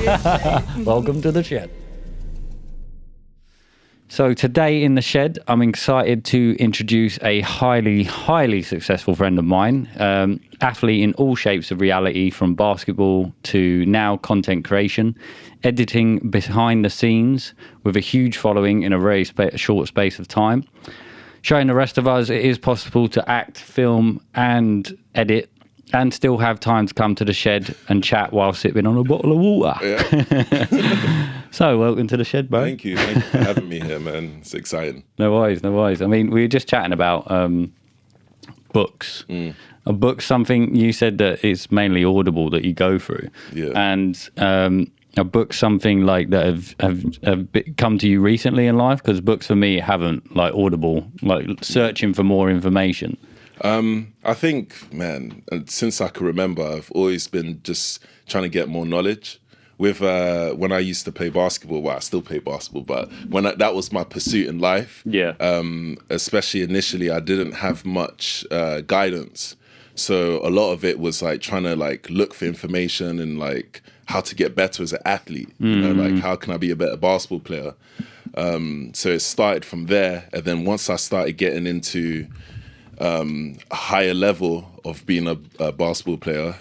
Welcome to the shed. So today in the shed, I'm excited to introduce a highly, highly successful friend of mine, athlete in all shapes of reality, from basketball to now content creation, editing behind the scenes with a huge following in a very short space of time, showing the rest of us it is possible to act, film and edit and still have time to come to the shed and chat while sipping on a bottle of water. Yeah. So, welcome to the shed, bro. Thank you for having me here, man. It's exciting. No worries. I mean, we were just chatting about books. A book's something you said that it's mainly Audible that you go through. Yeah. And a book's something like that have come to you recently in life? Because books for me haven't, like Audible, like searching for more information. I think, man, since I can remember, I've always been just trying to get more knowledge. With when I used to play basketball, well, I still play basketball, but when that was my pursuit in life. Yeah. Especially initially, I didn't have much guidance, so a lot of it was like trying to like look for information and like how to get better as an athlete. You know, like how can I be a better basketball player? So it started from there, and then once I started getting into a higher level of being a basketball player,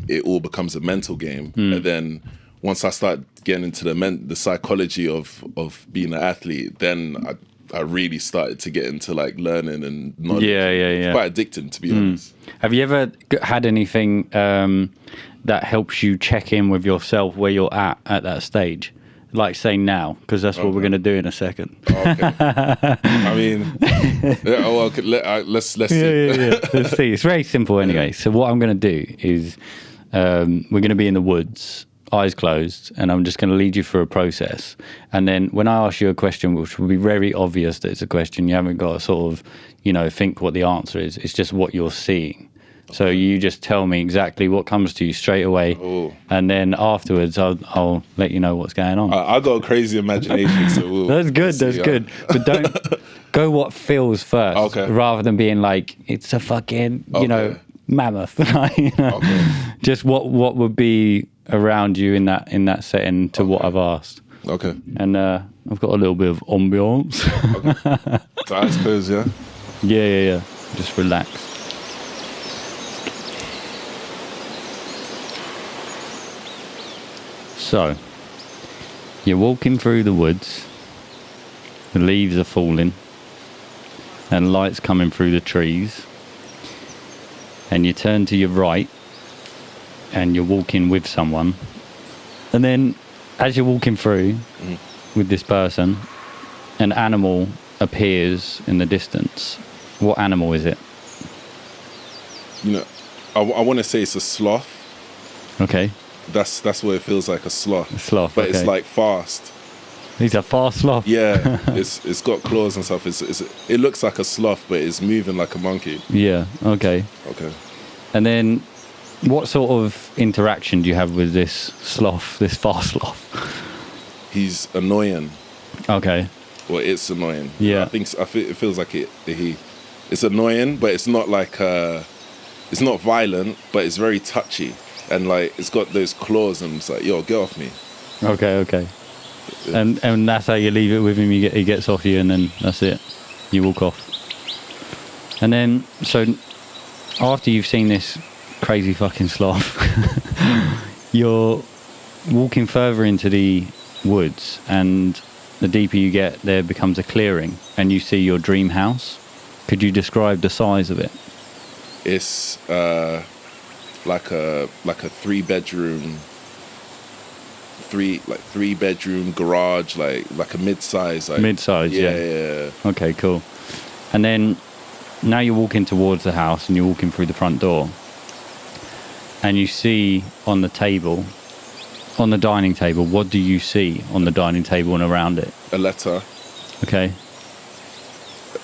it all becomes a mental game. And then once I start getting into the psychology of being an athlete, then I really started to get into like learning and knowledge. Yeah. It's quite addicting, to be honest. Have you ever had anything that helps you check in with yourself where you're at that stage? Like say now, because that's what we're going to do in a second. Okay. I mean, let's see. Yeah. Let's see. It's very simple anyway. So what I'm going to do is we're going to be in the woods, eyes closed, and I'm just going to lead you through a process. And then when I ask you a question, which will be very obvious that it's a question, you haven't got to sort of, think what the answer is. It's just what you're seeing. So you just tell me exactly what comes to you straight away, and then afterwards I'll let you know what's going on. I got a crazy imagination, so that's good. But don't go what feels first, rather than being like it's a fucking mammoth. Just what would be around you in that setting to what I've asked. Okay. And I've got a little bit of ambiance. Okay. So eyes closed, yeah. Yeah. Just relax. So, you're walking through the woods, the leaves are falling, and light's coming through the trees, and you turn to your right, and you're walking with someone, and then, as you're walking through with this person, an animal appears in the distance. What animal is it? I want to say it's a sloth. Okay. That's what it feels like, a sloth. A sloth, but okay. it's like fast. He's a fast sloth. Yeah, it's got claws and stuff. It looks like a sloth, but it's moving like a monkey. Yeah. Okay. And then, what sort of interaction do you have with this sloth, this fast sloth? He's annoying. Okay. Well, it's annoying. Yeah. I think it feels like it's annoying, but it's not like it's not violent, but it's very touchy. And like it's got those claws, and it's like, yo, get off me. Okay. And that's how you leave it with him. He gets off you, and then that's it. You walk off. And then, so after you've seen this crazy fucking sloth, you're walking further into the woods, and the deeper you get, there becomes a clearing, and you see your dream house. Could you describe the size of it? It's like a 3-bedroom garage, like a mid-size. Yeah. Okay, cool. And then now you're walking towards the house, and you're walking through the front door, and you see on the dining table, what do you see on the dining table and around it? A letter. Okay.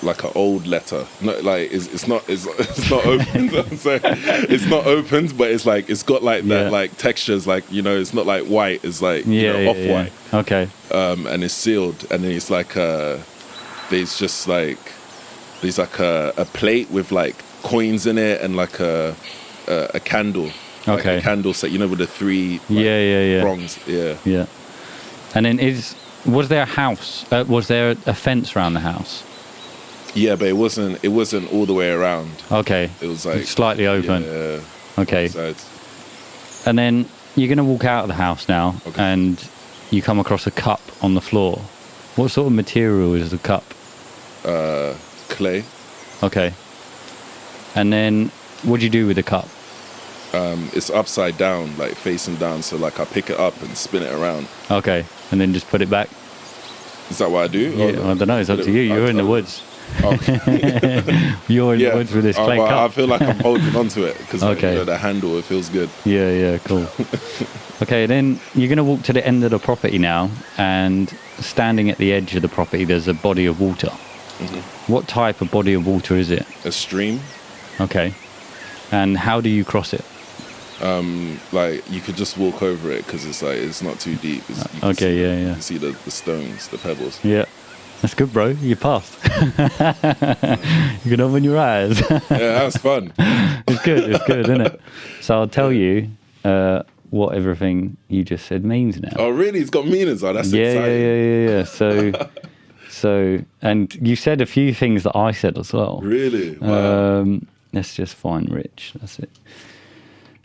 Like an old letter. No, like it's not opened. I'm saying it's not opened, but it's like it's got like that like textures, like it's not like white. It's like off white. Okay. And it's sealed, and then it's like there's like a plate with like coins in it, and like a candle Like Okay. a candle set, you know, with the three Yeah. prongs. Yeah. Yeah. And then was there a house? Was there a fence around the house? Yeah, but it wasn't all the way around. Okay. It was like slightly open. Yeah. Okay. Sides. And then you're going to walk out of the house now, Okay. and you come across a cup on the floor. What sort of material is the cup? Clay. Okay. And then what do you do with the cup? It's upside down, like facing down. So like I pick it up and spin it around. Okay. And then just put it back? Is that what I do? Yeah, I don't know. It's up to you. You're in the woods. Okay. You're in the woods with this clay well, cup. I feel like I'm holding onto it because Okay. the handle, it feels good. Yeah, cool. Okay, then you're going to walk to the end of the property now, and standing at the edge of the property, there's a body of water. Mm-hmm. What type of body of water is it? A stream. Okay. And how do you cross it? Like you could just walk over it because it's not too deep. You can Okay, see, yeah. You can see the stones, the pebbles. Yeah. That's good, bro. You passed. You can open your eyes. Yeah, that's fun. It's good, isn't it? So I'll tell you what everything you just said means now. Oh, really? It's got meanings. Oh, that's exciting. Yeah. So, and you said a few things that I said as well. Really? Wow. Let's just find Rich. That's it.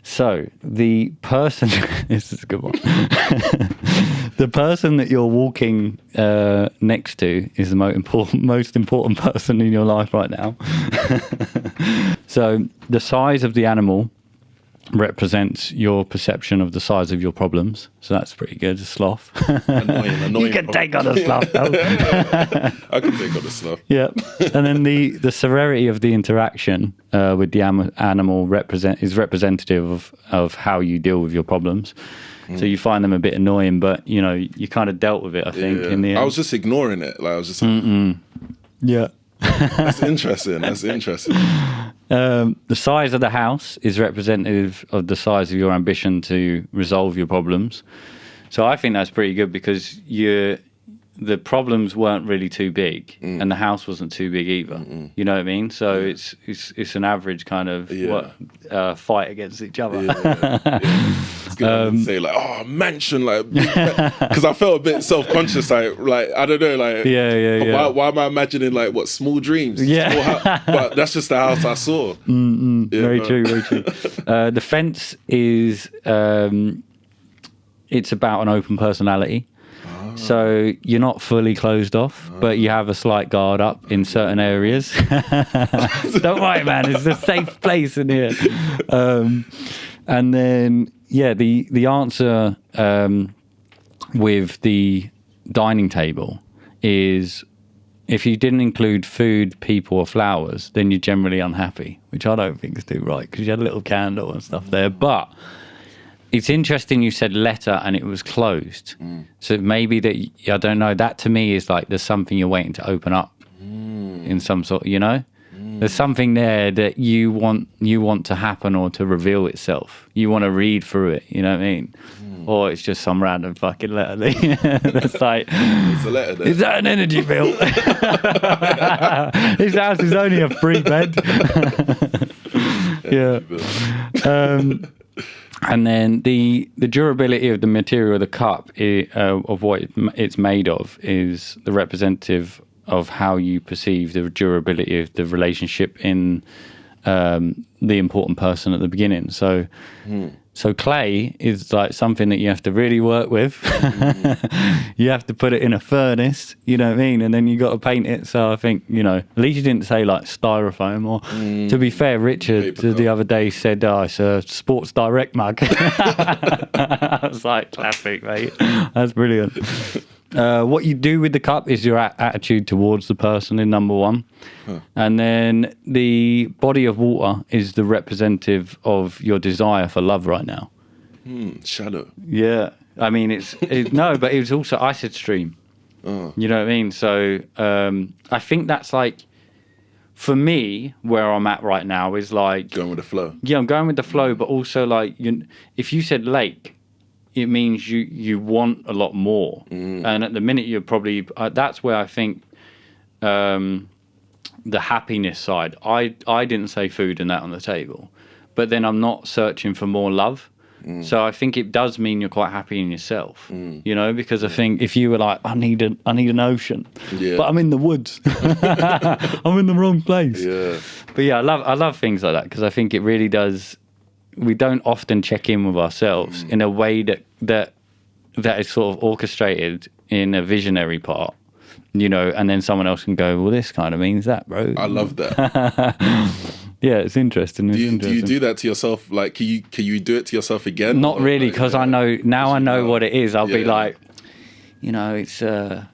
So the person, this is a good one. The person that you're walking next to is the most important person in your life right now. So the size of the animal represents your perception of the size of your problems. So that's pretty good. A sloth. Annoying. You can take on a sloth, though. I can take on a sloth. Yeah. And then the severity of the interaction with the animal is representative of how you deal with your problems. So you find them a bit annoying, but you kind of dealt with it, I think, in the end. I was just ignoring it. Like I was just like, Yeah. that's interesting. The size of the house is representative of the size of your ambition to resolve your problems. So I think that's pretty good because the problems weren't really too big, and the house wasn't too big either. You know what I mean? So it's an average kind of fight against each other. It's gonna say like, oh, mansion, like, because I felt a bit self-conscious, like I don't know, like, Why am I imagining like what small dreams? Yeah. But that's just the house I saw. Very true. The fence is it's about an open personality. So you're not fully closed off, but you have a slight guard up in certain areas. Don't worry, man. It's a safe place in here. And then, the answer with the dining table is if you didn't include food, people, or flowers, then you're generally unhappy, which I don't think is too right because you had a little candle and stuff there. But it's interesting you said letter and it was closed. So maybe that, I don't know, that to me is like there's something you're waiting to open up in some sort, There's something there that you want to happen or to reveal itself. You want to read through it, you know what I mean? Or it's just some random fucking letter. That's like, It's a letter there. is that an energy bill? His house is only a 3-bed. Yeah. And then the durability of the material of the cup, of what it's made of, is the representative of how you perceive the durability of the relationship in the important person at the beginning. So clay is like something that you have to really work with. You have to put it in a furnace, you know what I mean? And then you got to paint it. So I think, at least you didn't say like styrofoam or, to be fair, Richard the other day said, it's a Sports Direct mug. I was like, classic, mate. That's brilliant. What you do with the cup is your attitude towards the person in number one. And then the body of water is the representative of your desire for love right now. Shadow. Yeah. I mean, no, but it was also, I said stream. You know what I mean? So I think that's like, for me, where I'm at right now is like... Going with the flow. Yeah, I'm going with the flow, but also like, if you said lake, it means you want a lot more. And at the minute you're probably that's where I think the happiness side, I didn't say food and that on the table, but then I'm not searching for more love. So I think it does mean you're quite happy in yourself, you know, because I think if you were like, I need an ocean, but I'm in the woods, I'm in the wrong place. Yeah. But yeah, I love things like that, because I think it really does. We don't often check in with ourselves in a way that is sort of orchestrated in a visionary part, you know, and then someone else can go, well, this kind of means that, bro. I love that. Yeah, it's interesting. Do you do that to yourself? Like, can you do it to yourself again? Not really, because I know now. I know what it is. I'll be like, you know, it's the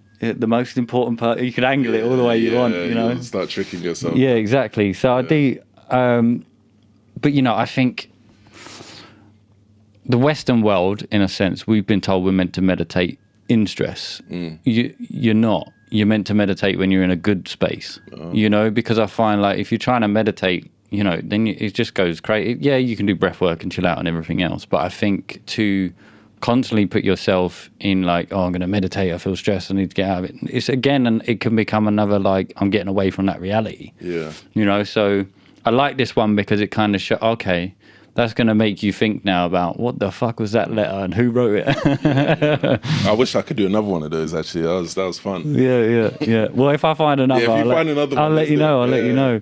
most important part. You can angle it all the way you want. You know, start tricking yourself. Yeah, exactly. So I do. But you know, I think the Western world, in a sense, we've been told we're meant to meditate in stress. You're not. You're meant to meditate when you're in a good space. You know, because I find like if you're trying to meditate, you know, then it just goes crazy. Yeah, you can do breath work and chill out and everything else. But I think to constantly put yourself in like, oh, I'm going to meditate, I feel stressed, I need to get out of it. It's again, and it can become another like, I'm getting away from that reality. Yeah. You know, so I like this one because it kind of okay, that's going to make you think now about what the fuck was that letter and who wrote it. I wish I could do another one of those, actually. That was fun. Yeah. Well, if I find another, I'll let you know. I'll let you know.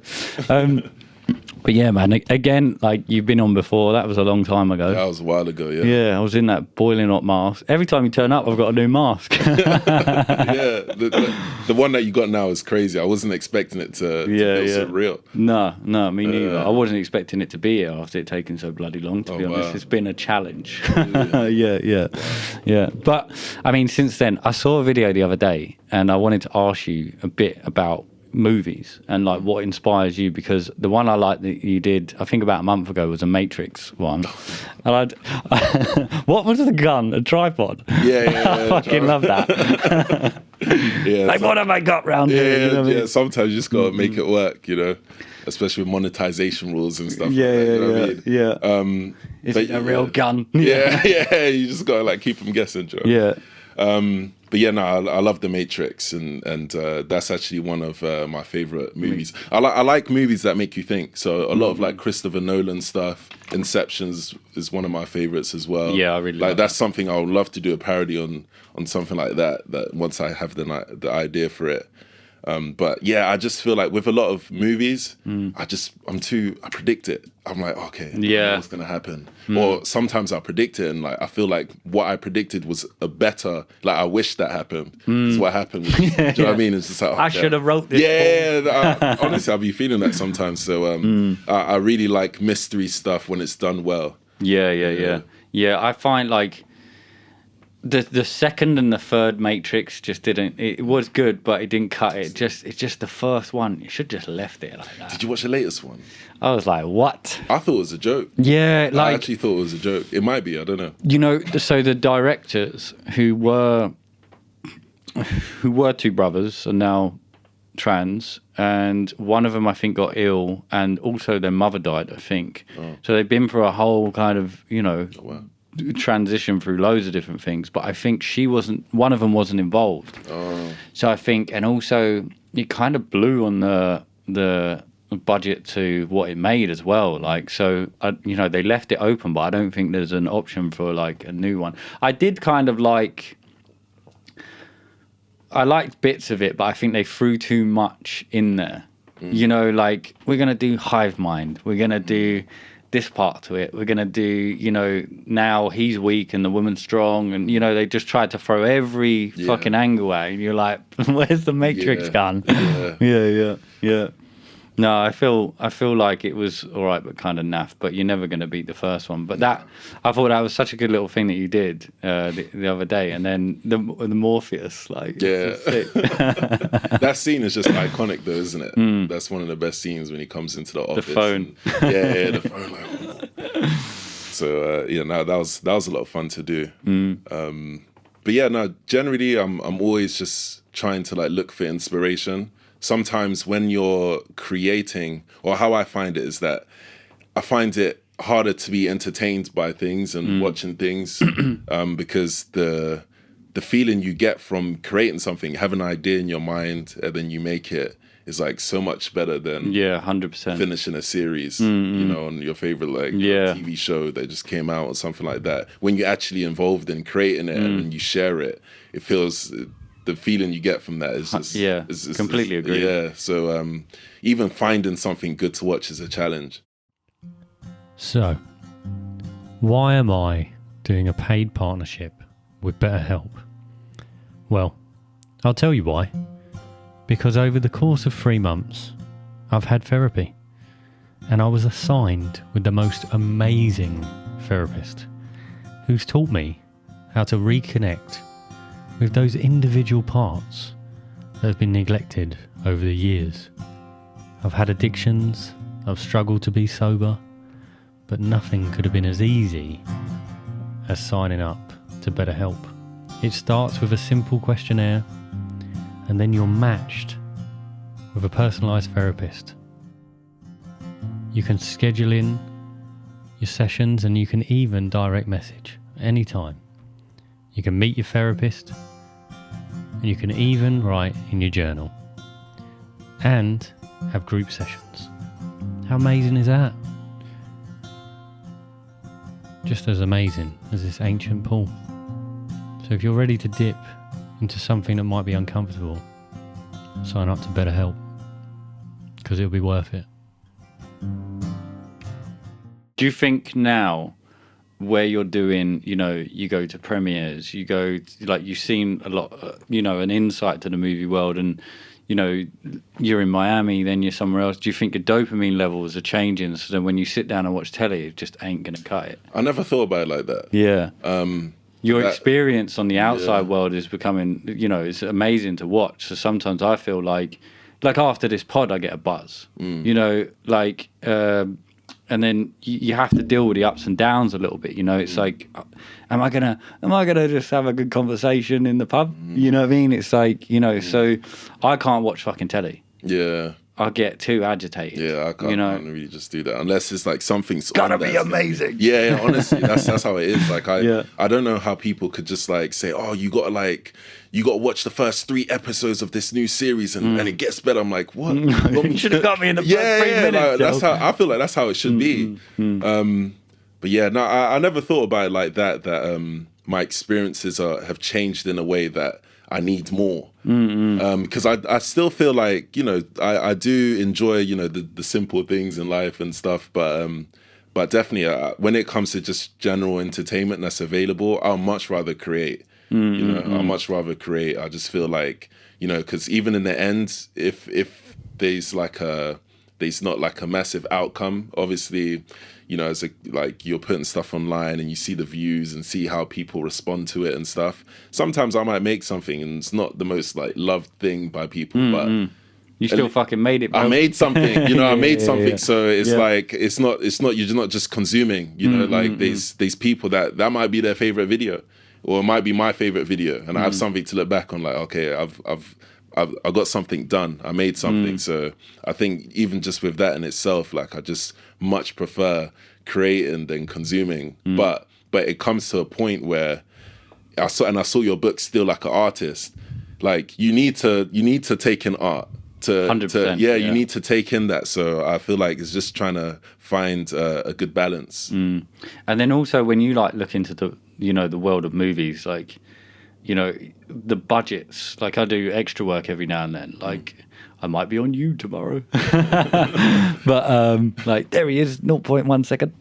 But yeah, man, again, like you've been on before, that was a long time ago. That was a while ago, yeah. Yeah, I was in that boiling hot mask. Every time you turn up, I've got a new mask. Yeah, the one that you got now is crazy. I wasn't expecting it to feel so real. No, me neither. I wasn't expecting it to be here after it taking so bloody long, to be honest. Wow. It's been a challenge. Yeah. But, I mean, since then, I saw a video the other day, and I wanted to ask you a bit about movies and like what inspires you, because the one I like that you did I think about a month ago was a Matrix one. And what was the gun? A tripod? I fucking love that. Like what have I got round here? You know what I mean? Sometimes you just gotta make it work, you know, especially with monetization rules and stuff. Is it a real gun? You just gotta like keep them guessing, Joe. But yeah, no, I love The Matrix, and that's actually one of my favorite movies. I like movies that make you think. So a lot of like Christopher Nolan stuff. Inception is one of my favorites as well. Yeah, I really like that's something I would love to do a parody on something like that. That once I have the idea for it. But yeah, I just feel like with a lot of movies, I predict it. I'm like, okay, I know what's gonna happen. Or sometimes I predict it and like I feel like what I predicted was a better, like I wish that happened. Is what happened. Do you know what I mean? It's just like, I should have wrote this. Honestly, I'll be feeling that sometimes. So I really like mystery stuff when it's done well. Yeah. I find like the second and the third Matrix just didn't. It was good, but it didn't cut it. It's just the first one. You should just left it like that. Did you watch the latest one? I was like, what? I thought it was a joke. Yeah, like I actually thought it was a joke. It might be. I don't know. You know, so the directors who were two brothers are now trans, and one of them I think got ill, and also their mother died, I think. So they've been through a whole kind of transition through loads of different things, but I think one of them wasn't involved. So I think, and also it kind of blew on the budget to what it made as well. Like, so they left it open, but I don't think there's an option for like a new one. I did kind of like, I liked bits of it, but I think they threw too much in there. You know, like we're gonna do hive mind, we're gonna do this part to it, we're gonna do, now he's weak and the woman's strong, and they just tried to throw every fucking angle at it, and you're like, where's the Matrix gun? Yeah. No, I feel like it was all right, but kind of naff. But you're never going to beat the first one. But I thought that was such a good little thing that you did the other day. And then the Morpheus, like, sick. That scene is just iconic, though, isn't it? That's one of the best scenes when he comes into the office. The phone. The phone. Like, so that was a lot of fun to do. But yeah, no, generally I'm always just trying to like look for inspiration. Sometimes when you're creating, or how I find it is that I find it harder to be entertained by things and watching things because the feeling you get from creating something, have an idea in your mind and then you make it, is like so much better than 100% finishing a series, you know, on your favorite like TV show that just came out or something like that. When you're actually involved in creating it and you share it, it feels, the feeling you get from that is just completely agree. Yeah, so even finding something good to watch is a challenge. So, why am I doing a paid partnership with BetterHelp? Well, I'll tell you why. Because over the course of 3 months, I've had therapy, and I was assigned with the most amazing therapist who's taught me how to reconnect with those individual parts that have been neglected over the years. I've had addictions, I've struggled to be sober, but nothing could have been as easy as signing up to BetterHelp. It starts with a simple questionnaire, and then you're matched with a personalised therapist. You can schedule in your sessions, and you can even direct message anytime. You can meet your therapist, and you can even write in your journal and have group sessions. How amazing is that? Just as amazing as this ancient pool. So if you're ready to dip into something that might be uncomfortable, sign up to BetterHelp, because it'll be worth it. Do you think now, where you're doing, you know, you go to premieres, you go, like, you've seen a lot, you know, an insight to the movie world, and, you know, you're in Miami, then you're somewhere else. Do you think your dopamine levels are changing, so that when you sit down and watch telly, it just ain't going to cut it? I never thought about it like that. Yeah. Your experience on the outside world is becoming, you know, it's amazing to watch. So sometimes I feel like after this pod, I get a buzz, you know, like, and then you have to deal with the ups and downs a little bit, you know. It's like, am I gonna just have a good conversation in the pub? You know what I mean? It's like, you know, so I can't watch fucking telly. Yeah. I get too agitated. Yeah, I can't, you know? I can't really just do that unless it's like something's gotta be amazing. Yeah, honestly, that's how it is. Like I don't know how people could just like say, oh, you gotta watch the first 3 episodes of this new series and it gets better. I'm like, what? You should have got me in the first 3 minutes. Like, that's how I feel like that's how it should be. But yeah, no, I never thought about it like that. That my experiences have changed in a way that I need more. Because I still feel like, you know, I do enjoy, you know, the simple things in life and stuff, but definitely when it comes to just general entertainment that's available, I'll much rather create. You know, I'll much rather create. I just feel like, you know, because even in the end, if there's not like a massive outcome, obviously, you know, as like you're putting stuff online and you see the views and see how people respond to it and stuff. Sometimes I might make something and it's not the most like loved thing by people, but you still fucking made it, bro. I made something, you know, I made something. So it's like, it's not, you're not just consuming, you know, like these people that might be their favorite video, or it might be my favorite video. And I have something to look back on, like, okay, I've got something done. I made something. So I think even just with that in itself, like I just much prefer creating than consuming. But it comes to a point where I saw your book still like an artist. Like you need to take in art to 100%, you need to take in that. So I feel like it's just trying to find a good balance. And then also when you like look into the, you know, the world of movies, like, you know, the budgets, like I do extra work every now and then, like I might be on you tomorrow, but like there he is, 0.1 second.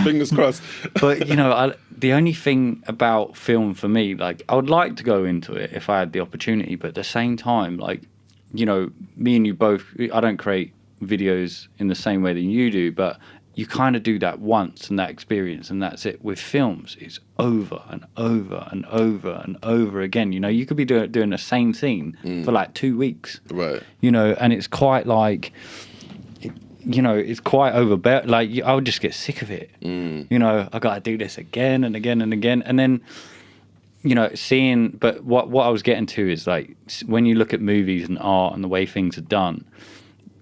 Fingers crossed. But you know, the only thing about film for me, like I would like to go into it if I had the opportunity, but at the same time, like, you know, me and you both, I don't create videos in the same way that you do, but you kind of do that once and that experience and that's it. With films, it's over and over and over and over again. You know, you could be doing the same scene for like 2 weeks. Right. You know, and it's quite like, you know, it's quite overbearing. Like, I would just get sick of it. You know, I got to do this again and again and again. And then, you know, but what I was getting to is like, when you look at movies and art and the way things are done,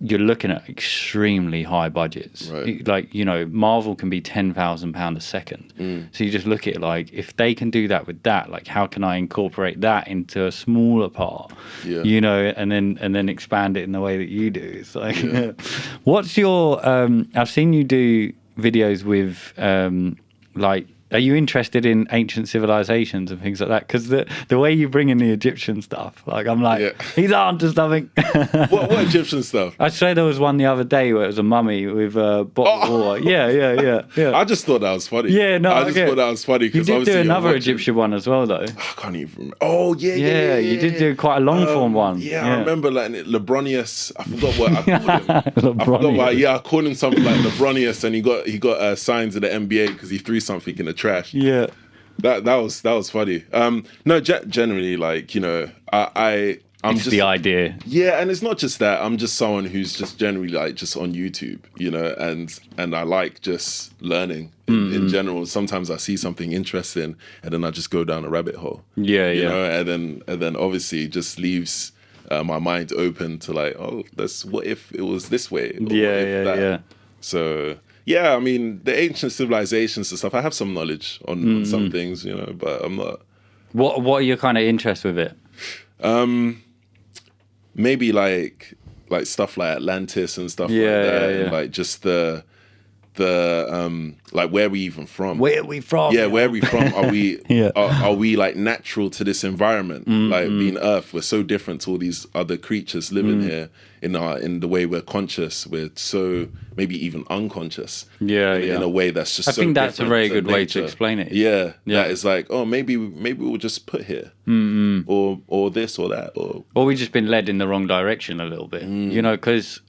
you're looking at extremely high budgets. Right. Like, you know, Marvel can be £10,000 a second. So you just look at it like, if they can do that with that, like, how can I incorporate that into a smaller part? Yeah. You know, and then expand it in the way that you do. It's like, what's your? I've seen you do videos with like. Are you interested in ancient civilizations and things like that? Because the way you bring in the Egyptian stuff, like, I'm like, he's on to something. What Egyptian stuff? I swear there was one the other day where it was a mummy with a bottle of water. Yeah. I just thought that was funny. Yeah, no, I just thought that was funny. You did do another Egyptian one as well, though. I can't even remember. Oh, yeah. You did do quite a long form one. Yeah, I remember like Lebronius. I forgot what I called him. I forgot what. Yeah, I called him something like Lebronius, and he got signs of the NBA because he threw something in the trash. Yeah. That was funny. No, generally, like, you know, I'm It's just the idea. Yeah, and it's not just that. I'm just someone who's just generally like just on YouTube, you know, and I like just learning in general. Sometimes I see something interesting, and then I just go down a rabbit hole. You know, and then obviously it just leaves my mind open to like, oh, what if it was this way? Or Yeah. So. Yeah, I mean, the ancient civilizations and stuff, I have some knowledge on some things, you know, but I'm not... What are your kind of interests with it? Maybe like stuff like Atlantis and stuff like that. And like just the like, where are we even from? Where are we from? Yeah, where are we from? Are we are we like natural to this environment? Like, being Earth, we're so different to all these other creatures living here in the way we're conscious. We're so maybe even unconscious. In a way that's just. I think that's a very good nature. way to explain it. Yeah. That is like, oh, maybe we'll just put here, or this or that, or we've just been led in the wrong direction a little bit. You know, because.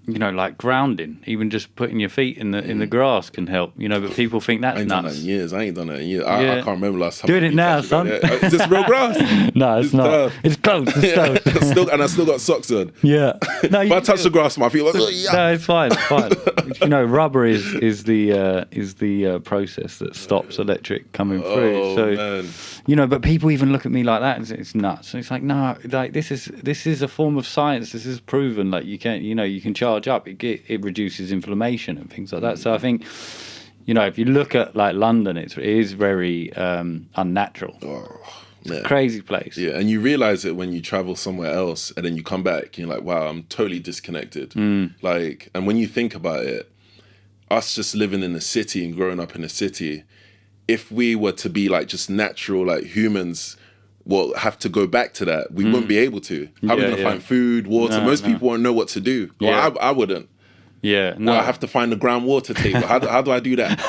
You know, like grounding, even just putting your feet in the grass can help. You know, but people think that's nuts. I ain't done that in years. I can't remember last time. Doing it now, son. Is this real grass? No, it's not. Tough. It's close. It's close. And I still got socks on. Yeah. No, if I touch the grass, my feet like. No, it's fine. It's fine. You know, rubber is the process that stops electric coming through. So, man. You know, but people even look at me like that and it's nuts. So it's like, no, like this is a form of science. This is proven. Like, you can charge up. It reduces inflammation and things like that. So I think, you know, if you look at like London, it is very unnatural. It's a crazy place. Yeah, and you realize it when you travel somewhere else and then you come back and you're like, wow, I'm totally disconnected. Like, and when you think about it, us just living in a city and growing up in a city, if we were to be like just natural, like humans, well, have to go back to that. We wouldn't be able to. How are we going to find food, water? Most people won't know what to do. Well, I wouldn't. Yeah, no. Well, I have to find the groundwater table. How do I do that?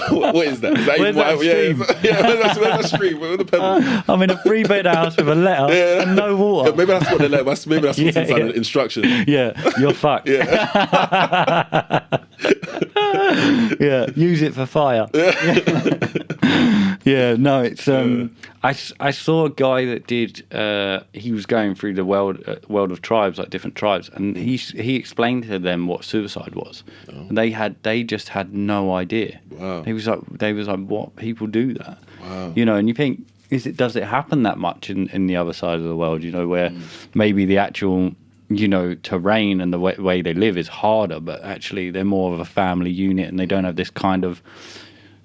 What is that? Is that where's that stream? Where's that stream? Where's the pebble? I'm in a 3-bed house with a letter and no water. Yeah, maybe that's what they let. Maybe that's what's inside the instruction. Yeah, you're fucked. Yeah, use it for fire. Yeah, no, it's I saw a guy that did he was going through the world of tribes, like different tribes, and he explained to them what suicide was. And they just had no idea. Wow. They was like, what, people do that? Wow. You know, and you think, does it happen that much in the other side of the world, you know, where maybe the actual, you know, terrain and the way they live is harder, but actually they're more of a family unit and they don't have this kind of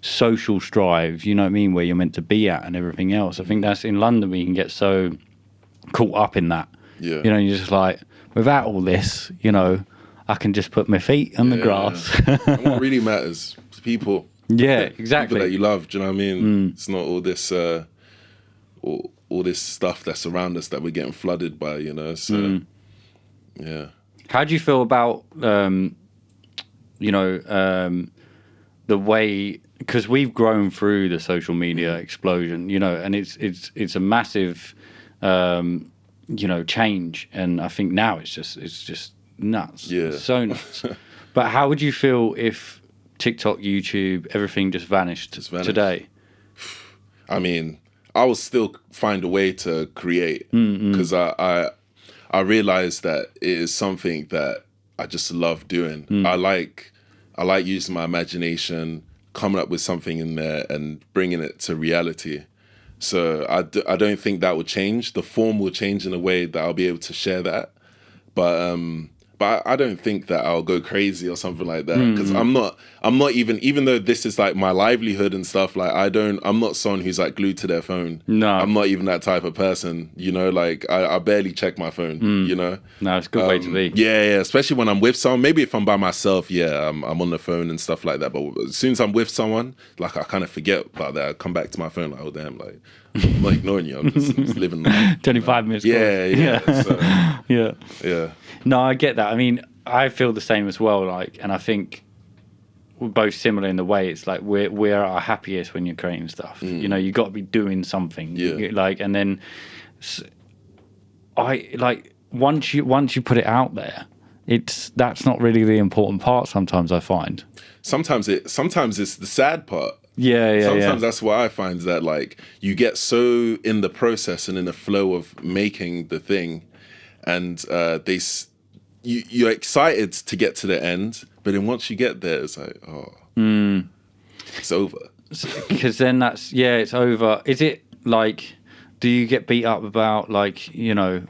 social strive, you know what I mean, where you're meant to be at and everything else. I think that's in London we can get so caught up in that. Yeah. You know, you're just like, without all this, you know, I can just put my feet on the grass. And what really matters is people. Yeah, exactly. People that you love, do you know what I mean? It's not all this all this stuff that's around us that we're getting flooded by, you know. So yeah. How do you feel about you know, the way, because we've grown through the social media explosion, you know, and it's a massive you know, change, and I think now it's just nuts. Yeah. It's so nuts. But how would you feel if TikTok, YouTube, everything just vanished today? I mean, I will still find a way to create, because I realize that it is something that I just love doing. I like using my imagination, coming up with something in there and bringing it to reality. So I don't think that will change. The form will change in a way that I'll be able to share that. But but I don't think that I'll go crazy or something like that, because I'm not even though this is like my livelihood and stuff, like I'm not someone who's like glued to their phone. No. I'm not even that type of person, you know, like I barely check my phone, you know. No, it's a good way to be. Yeah, especially when I'm with someone. Maybe if I'm by myself, I'm on the phone and stuff like that, but as soon as I'm with someone, like I kind of forget about that. I come back to my phone like, oh damn, like I'm not ignoring you, I'm just living life. 25 minutes. Yeah. So, Yeah. No, I get that. I mean, I feel the same as well. Like, and I think we're both similar in the way. It's like we're at our happiest when you're creating stuff. You know, you got to be doing something. Yeah. Like, and then once you put it out there, that's not really the important part. Sometimes I find. Sometimes it's the sad part. Sometimes that's what I find, is that like you get so in the process and in the flow of making the thing, and you're excited to get to the end, but then once you get there, it's like, it's over. Because then it's over. Is it like, do you get beat up about, like, you know,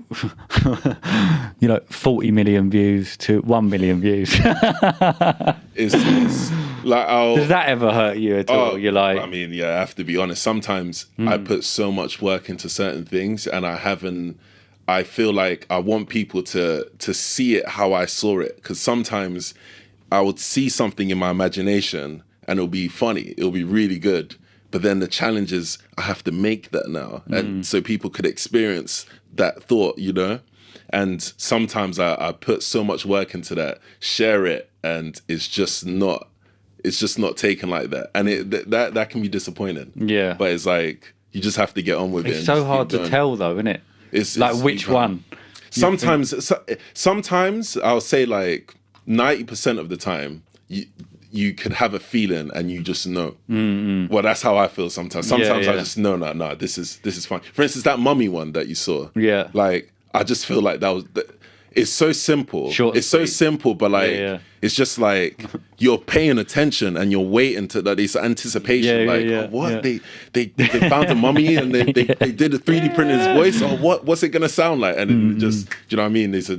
40 million views to 1 million views? It's like, does that ever hurt you at all? You're like, I mean, I have to be honest. Sometimes I put so much work into certain things, and I feel like I want people to see it how I saw it. Because sometimes I would see something in my imagination and it'll be funny, it'll be really good. But then the challenge is I have to make that now. And so people could experience that thought, you know? And sometimes I put so much work into that, share it, and it's just not taken like that. And that can be disappointing. Yeah. But it's like, you just have to get on with it. It's so hard to tell though, isn't it? It's like, which one? Sometimes I'll say like 90% of the time, you could have a feeling and you just know. Well, that's how I feel sometimes. Sometimes I just know, no, this is fine. For instance, that mummy one that you saw. Yeah. Like, I just feel like it's so simple. It's so simple, but like, it's just like you're paying attention and you're waiting to that. It's anticipation. They found a mummy and they did a 3D print in his voice. Or what's it gonna sound like? And it just, do you know what I mean? It's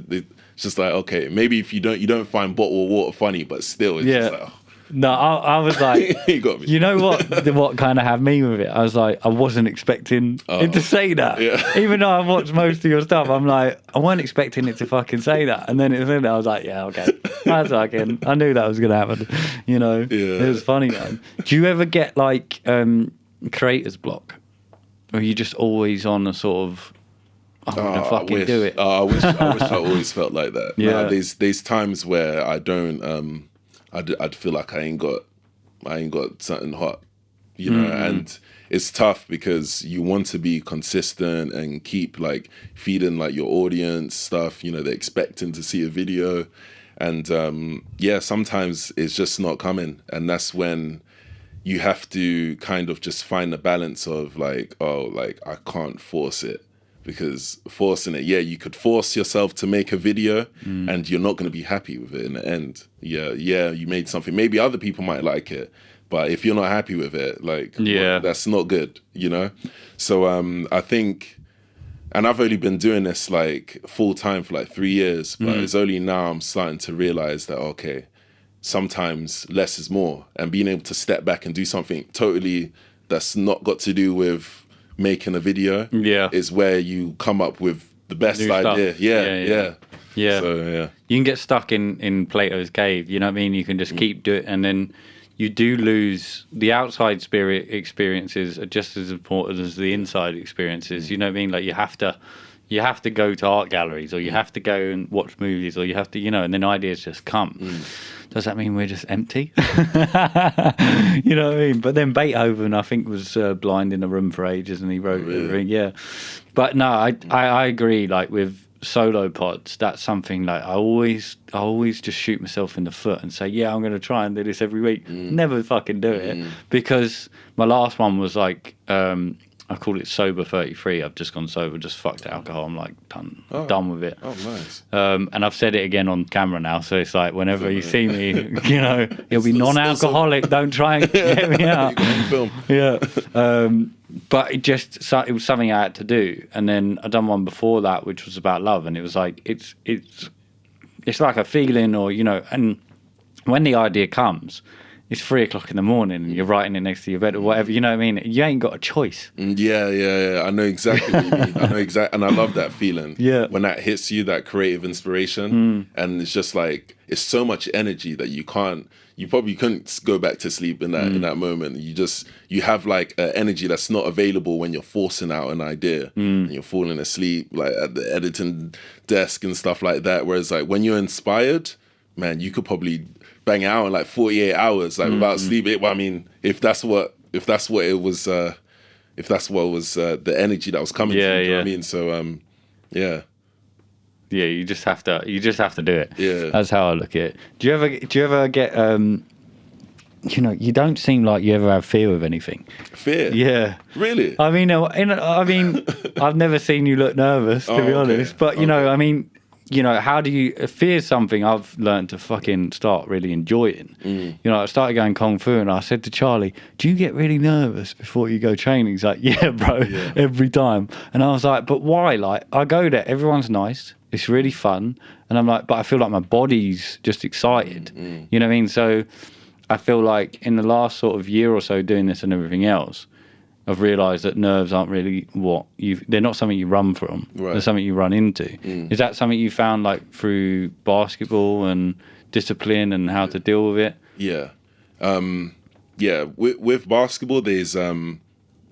just like, okay, maybe if you don't find bottled water funny, but still, it's just like, no, I was like, you got me. You know what kind of had me with it? I was like, I wasn't expecting it to say that. Yeah. Even though I've watched most of your stuff, I'm like, I wasn't expecting it to fucking say that. And then it was in there, I was like, yeah, okay. That's fucking, I knew that was going to happen. You know, It was funny, man. Do you ever get like creator's block? Or are you just always on a sort of, I'm going to fucking do it? I wish I always felt like that. Yeah. No, there's times where I don't, I'd feel like I ain't got something hot, you know, and it's tough because you want to be consistent and keep like feeding like your audience stuff, you know, they're expecting to see a video, and sometimes it's just not coming, and that's when you have to kind of just find the balance of like, I can't force it. Because forcing it, you could force yourself to make a video and you're not going to be happy with it in the end. You made something. Maybe other people might like it, but if you're not happy with it, like, that's not good, you know? So I think, and I've only been doing this like full time for like 3 years, but it's only now I'm starting to realize that, okay, sometimes less is more, and being able to step back and do something totally that's not got to do with making a video is where you come up with the best idea. Yeah. So you can get stuck in Plato's cave, you know what I mean? You can just keep doing it, and then you do lose the outside spirit experiences are just as important as the inside experiences. You know what I mean? Like you have to go to art galleries, or you have to go and watch movies, or you have to, you know, and then ideas just come. Does that mean we're just empty? You know what I mean? But then Beethoven, I think, was blind in a room for ages, and he wrote everything. Yeah. But no, I agree. Like with solo pods, that's something like I always just shoot myself in the foot and say, I'm going to try and do this every week. Never fucking do it, because my last one was like, I call it Sober 33. I've just gone sober, just fucked alcohol. I'm like done with it. Oh, nice. And I've said it again on camera now, so it's like whenever you see me, you know, it'll be non-alcoholic. Don't try and get me out. Film. Yeah. But it was something I had to do, and then I done one before that, which was about love, and it was like it it's like a feeling, or and when the idea comes, it's 3 o'clock in the morning and you're writing it next to your bed or whatever, you know what I mean? You ain't got a choice. Yeah. I know exactly what you mean. I know exactly, and I love that feeling. Yeah. When that hits you, that creative inspiration, and it's just like, it's so much energy that you probably couldn't go back to sleep in that moment. You have like energy that's not available when you're forcing out an idea and you're falling asleep like at the editing desk and stuff like that. Whereas like when you're inspired, man, you could probably bang out in like 48 hours, like without sleeping. Well, I mean, if that's what it was, the energy that was coming to you, you know what I mean? So, yeah. Yeah, you just have to do it. Yeah. That's how I look at it. Do you ever get you don't seem like you ever have fear of anything. Fear? Yeah. Really? I mean, I've never seen you look nervous, to be honest. But I mean, how do you fear something I've learned to fucking start really enjoying? I started going Kung Fu and I said to Charlie, do you get really nervous before you go training? He's like, yeah, bro, every time. And I was like, but why? Like, I go there, everyone's nice, it's really fun. And I'm like, but I feel like my body's just excited. You know what I mean? So I feel like in the last sort of year or so doing this and everything else, I've realised that nerves aren't really they're not something you run from. Right. They're something you run into. Is that something you found like through basketball and discipline and how to deal with it? Yeah. With basketball, there's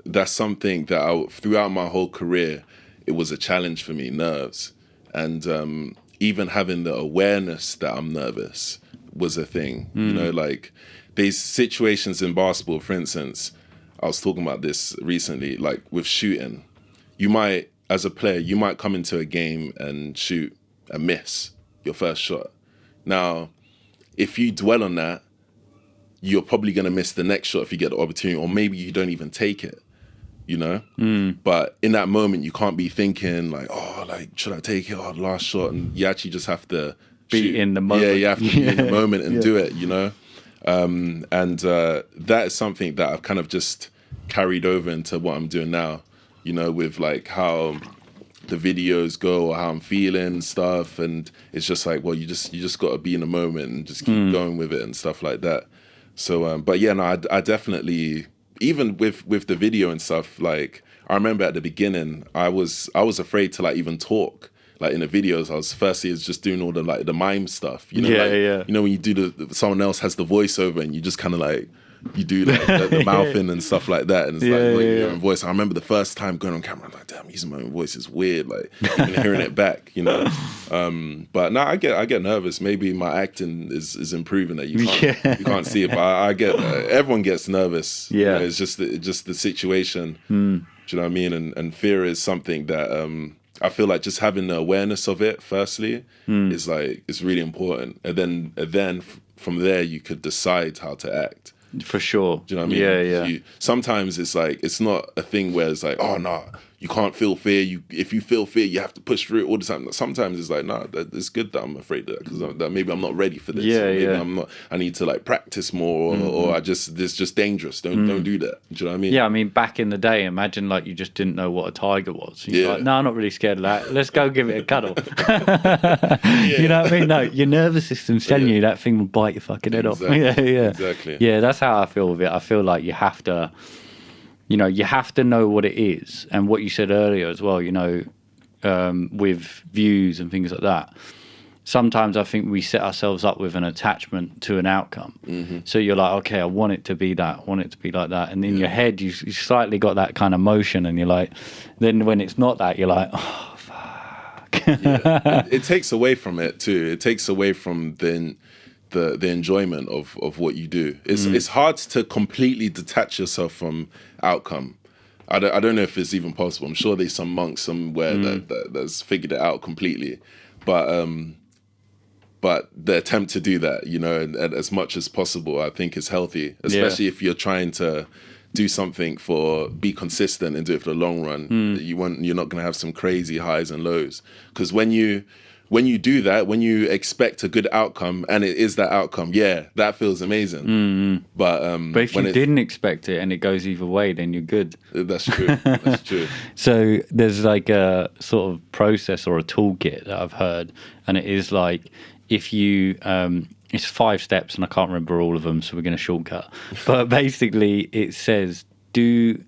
that's something that throughout my whole career, it was a challenge for me, nerves. And even having the awareness that I'm nervous was a thing. Like there's situations in basketball, for instance, I was talking about this recently, like with shooting. You might, as a player, you might come into a game and shoot and miss your first shot. Now, if you dwell on that, you're probably going to miss the next shot if you get the opportunity, or maybe you don't even take it, But in that moment, you can't be thinking like, oh, like, should I take it? Oh, the last shot. And you actually just have to be in the moment. Yeah, you have to be in the moment and do it, that is something that I've kind of just carried over into what I'm doing now, with like how the videos go or how I'm feeling and stuff. And it's just like, well, you just got to be in the moment and just keep going with it and stuff like that. So, but yeah, no, I definitely, even with the video and stuff, like I remember at the beginning, I was afraid to like even talk. Like in the videos, it's just doing all the like the mime stuff, when you do someone else has the voiceover and you just kind of like you do like the mouthing and stuff like that, and it's your own voice. I remember the first time going on camera, I'm like, damn, using my own voice is weird. Like even hearing it back, But no, I get nervous. Maybe my acting is improving that you can't see it, but I get everyone gets nervous. Yeah, it's just the situation. Do you know what I mean? And fear is something that I feel like just having the awareness of it firstly is like it's really important, and then from there you could decide how to act. For sure. Do you know what I mean? Yeah. Sometimes it's like it's not a thing where it's like, oh no, you can't feel fear. If you feel fear, you have to push through it all the time. Sometimes it's like, no, it's good that I'm afraid of that because maybe I'm not ready for this. Maybe I'm not. I need to like practice more, or it's just dangerous. Don't do that. Do you know what I mean? Yeah, I mean, back in the day, imagine like you just didn't know what a tiger was. You're like, no, I'm not really scared of that. Let's go give it a cuddle. You know what I mean? No, your nervous system's telling you that thing will bite your fucking head off. Yeah. Exactly. Yeah, that's how I feel with it. I feel like you have to. You have to know what it is, and what you said earlier as well, with views and things like that. Sometimes I think we set ourselves up with an attachment to an outcome. So you're like, okay, I want it to be that, I want it to be like that. And in your head, you slightly got that kind of motion, and you're like, then when it's not that, you're like, oh, fuck. It takes away from it too. It takes away from the enjoyment of what you do. It's hard to completely detach yourself from outcome. I don't know if it's even possible. I'm sure there's some monk somewhere that's figured it out completely, but the attempt to do that, and as much as possible, I think is healthy, especially if you're trying to do something be consistent and do it for the long run. You're not going to have some crazy highs and lows, because when you do that, when you expect a good outcome and it is that outcome, that feels amazing. But if you didn't expect it and it goes either way, then you're good. That's true. That's true. So there's like a sort of process or a toolkit that I've heard, and it is like if you it's 5 steps and I can't remember all of them, so we're going to shortcut. But basically it says do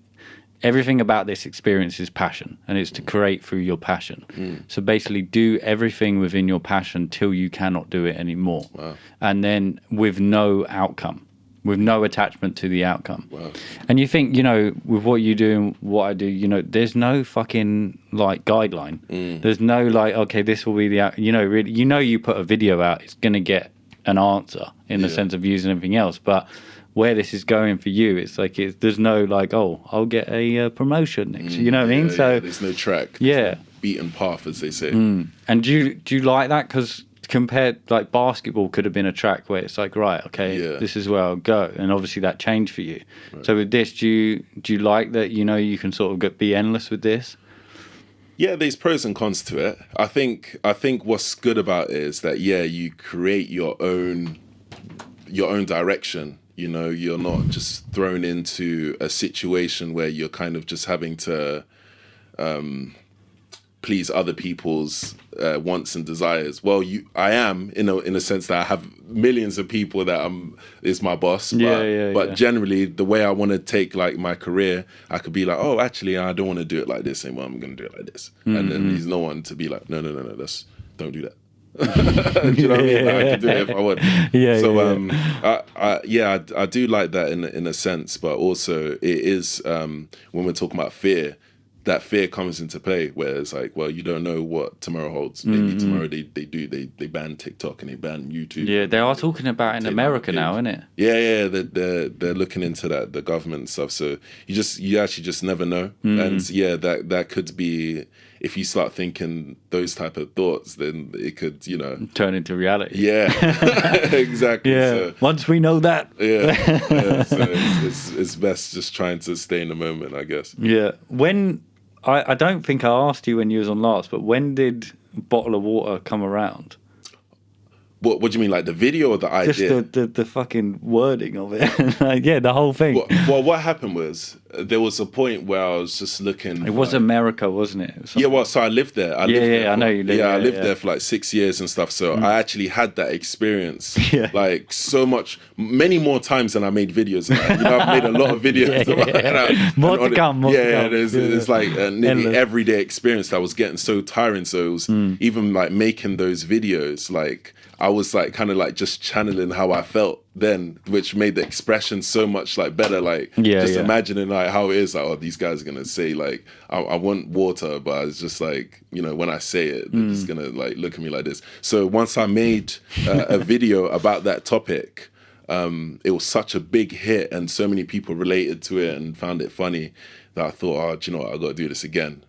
everything about this experience is passion, and it's to create through your passion. So basically do everything within your passion till you cannot do it anymore. Wow. And then with no outcome, with no attachment to the outcome. Wow. And you think, you know, with what you do and what I do, you know, there's no fucking like guideline. There's no like, okay, this will be the, you know, really, you know, you put a video out, it's going to get an answer in the sense of using everything else. But where this is going for you, it's like there's no like, oh, I'll get a promotion next. You know what I mean? So there's no track. Yeah, beaten path, as they say. And do you like that? Because compared, like basketball could have been a track where it's like, right, okay, this is where I'll go, and obviously that changed for you. Right. So with this, do you like that? You know, you can sort of be endless with this. Yeah, there's pros and cons to it. I think what's good about it is that you create your own direction. You know, you're not just thrown into a situation where you're kind of just having to please other people's wants and desires. Well, I am in a sense that I have millions of people that is my boss. But generally, the way I want to take like my career, I could be like, oh, actually, I don't want to do it like this anymore. I'm going to do it like this, and then there's no one to be like, no, don't do that. Do you know what I mean? Like, I could do it if I want. I do like that in a sense, but also it is when we're talking about fear, that fear comes into play where it's like, well, you don't know what tomorrow holds. Maybe tomorrow they ban TikTok and they ban YouTube. Yeah, they are talking about in America now, isn't it? Yeah, they're looking into that, the government and stuff. So you actually just never know. And that could be, if you start thinking those type of thoughts, then it could, you know, turn into reality. Yeah, exactly. Yeah. So, once we know that. So it's best just trying to stay in the moment, I guess. Yeah. When I don't think I asked you when you was on last, but when did Bottle of Water come around? What do you mean, like the video or the idea? Just the fucking wording of it. Like, the whole thing. Well, what happened was there was a point where I was just looking. It was America, wasn't it? So I lived there. I know you lived there. I lived there for like 6 years and stuff. So I actually had that experience like so many more times than I made videos. Like, you know, I've made a lot of videos. More to come. It's like a nearly everyday experience that was getting so tiring. So it was even like making those videos, like I was like kind of like just channeling how I felt then, which made the expression so much like better. Like imagining like how it is, like, oh, these guys are gonna say like I want water, but it's just like, you know, when I say it, they're just gonna like look at me like this. So once I made a video about that topic, it was such a big hit and so many people related to it and found it funny that I thought, oh, do you know what, I gotta do this again.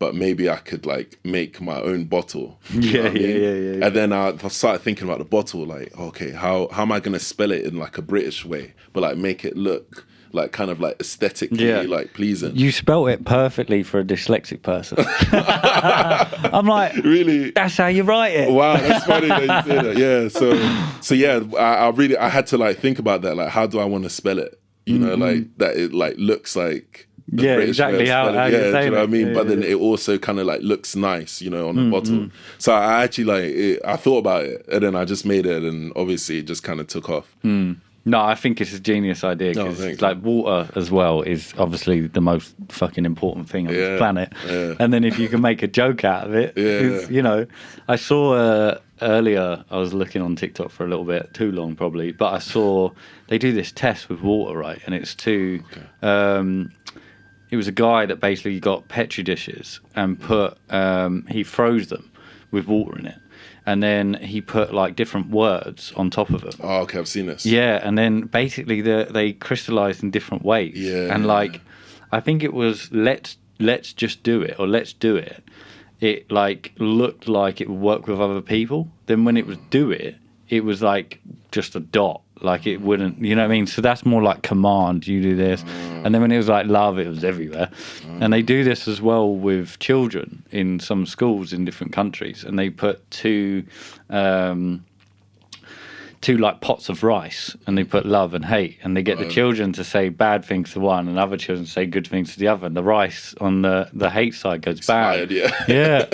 But maybe I could like make my own bottle. Yeah. And then I started thinking about the bottle, like, okay, how am I gonna spell it in like a British way, but like make it look like kind of like aesthetically like pleasing. You spelt it perfectly for a dyslexic person. I'm like, really? That's how you write it. Wow, that's funny that you say that. Yeah. So yeah, I had to like think about that. Like, how do I want to spell it? You know, like that it like looks like. British exactly how you say, do you know what I mean? But then it also kind of like looks nice, you know, on the bottle. So I actually I thought about it and then I just made it, and obviously it just kind of took off. No, I think it's a genius idea because like water as well is obviously the most fucking important thing on this planet. And then if you can make a joke out of it, you know, I saw earlier, I was looking on TikTok for a little bit, too long probably, but I saw they do this test with water, right? And it's it was a guy that basically got Petri dishes and he froze them with water in it. And then he put like different words on top of them. Oh, okay, I've seen this. Yeah, and then basically they crystallized in different ways. Yeah. And like, I think it was let's just do it, or let's do it. It like looked like it would work with other people. Then when it was do it, it was like just a dot. Like it wouldn't, you know what I mean? So that's more like command, you do this. And then when it was like love, it was everywhere. And they do this as well with children in some schools in different countries. And they put two like pots of rice, and they put love and hate, and they get the children to say bad things to one and other children to say good things to the other. And the rice on the hate side goes bad. Yeah.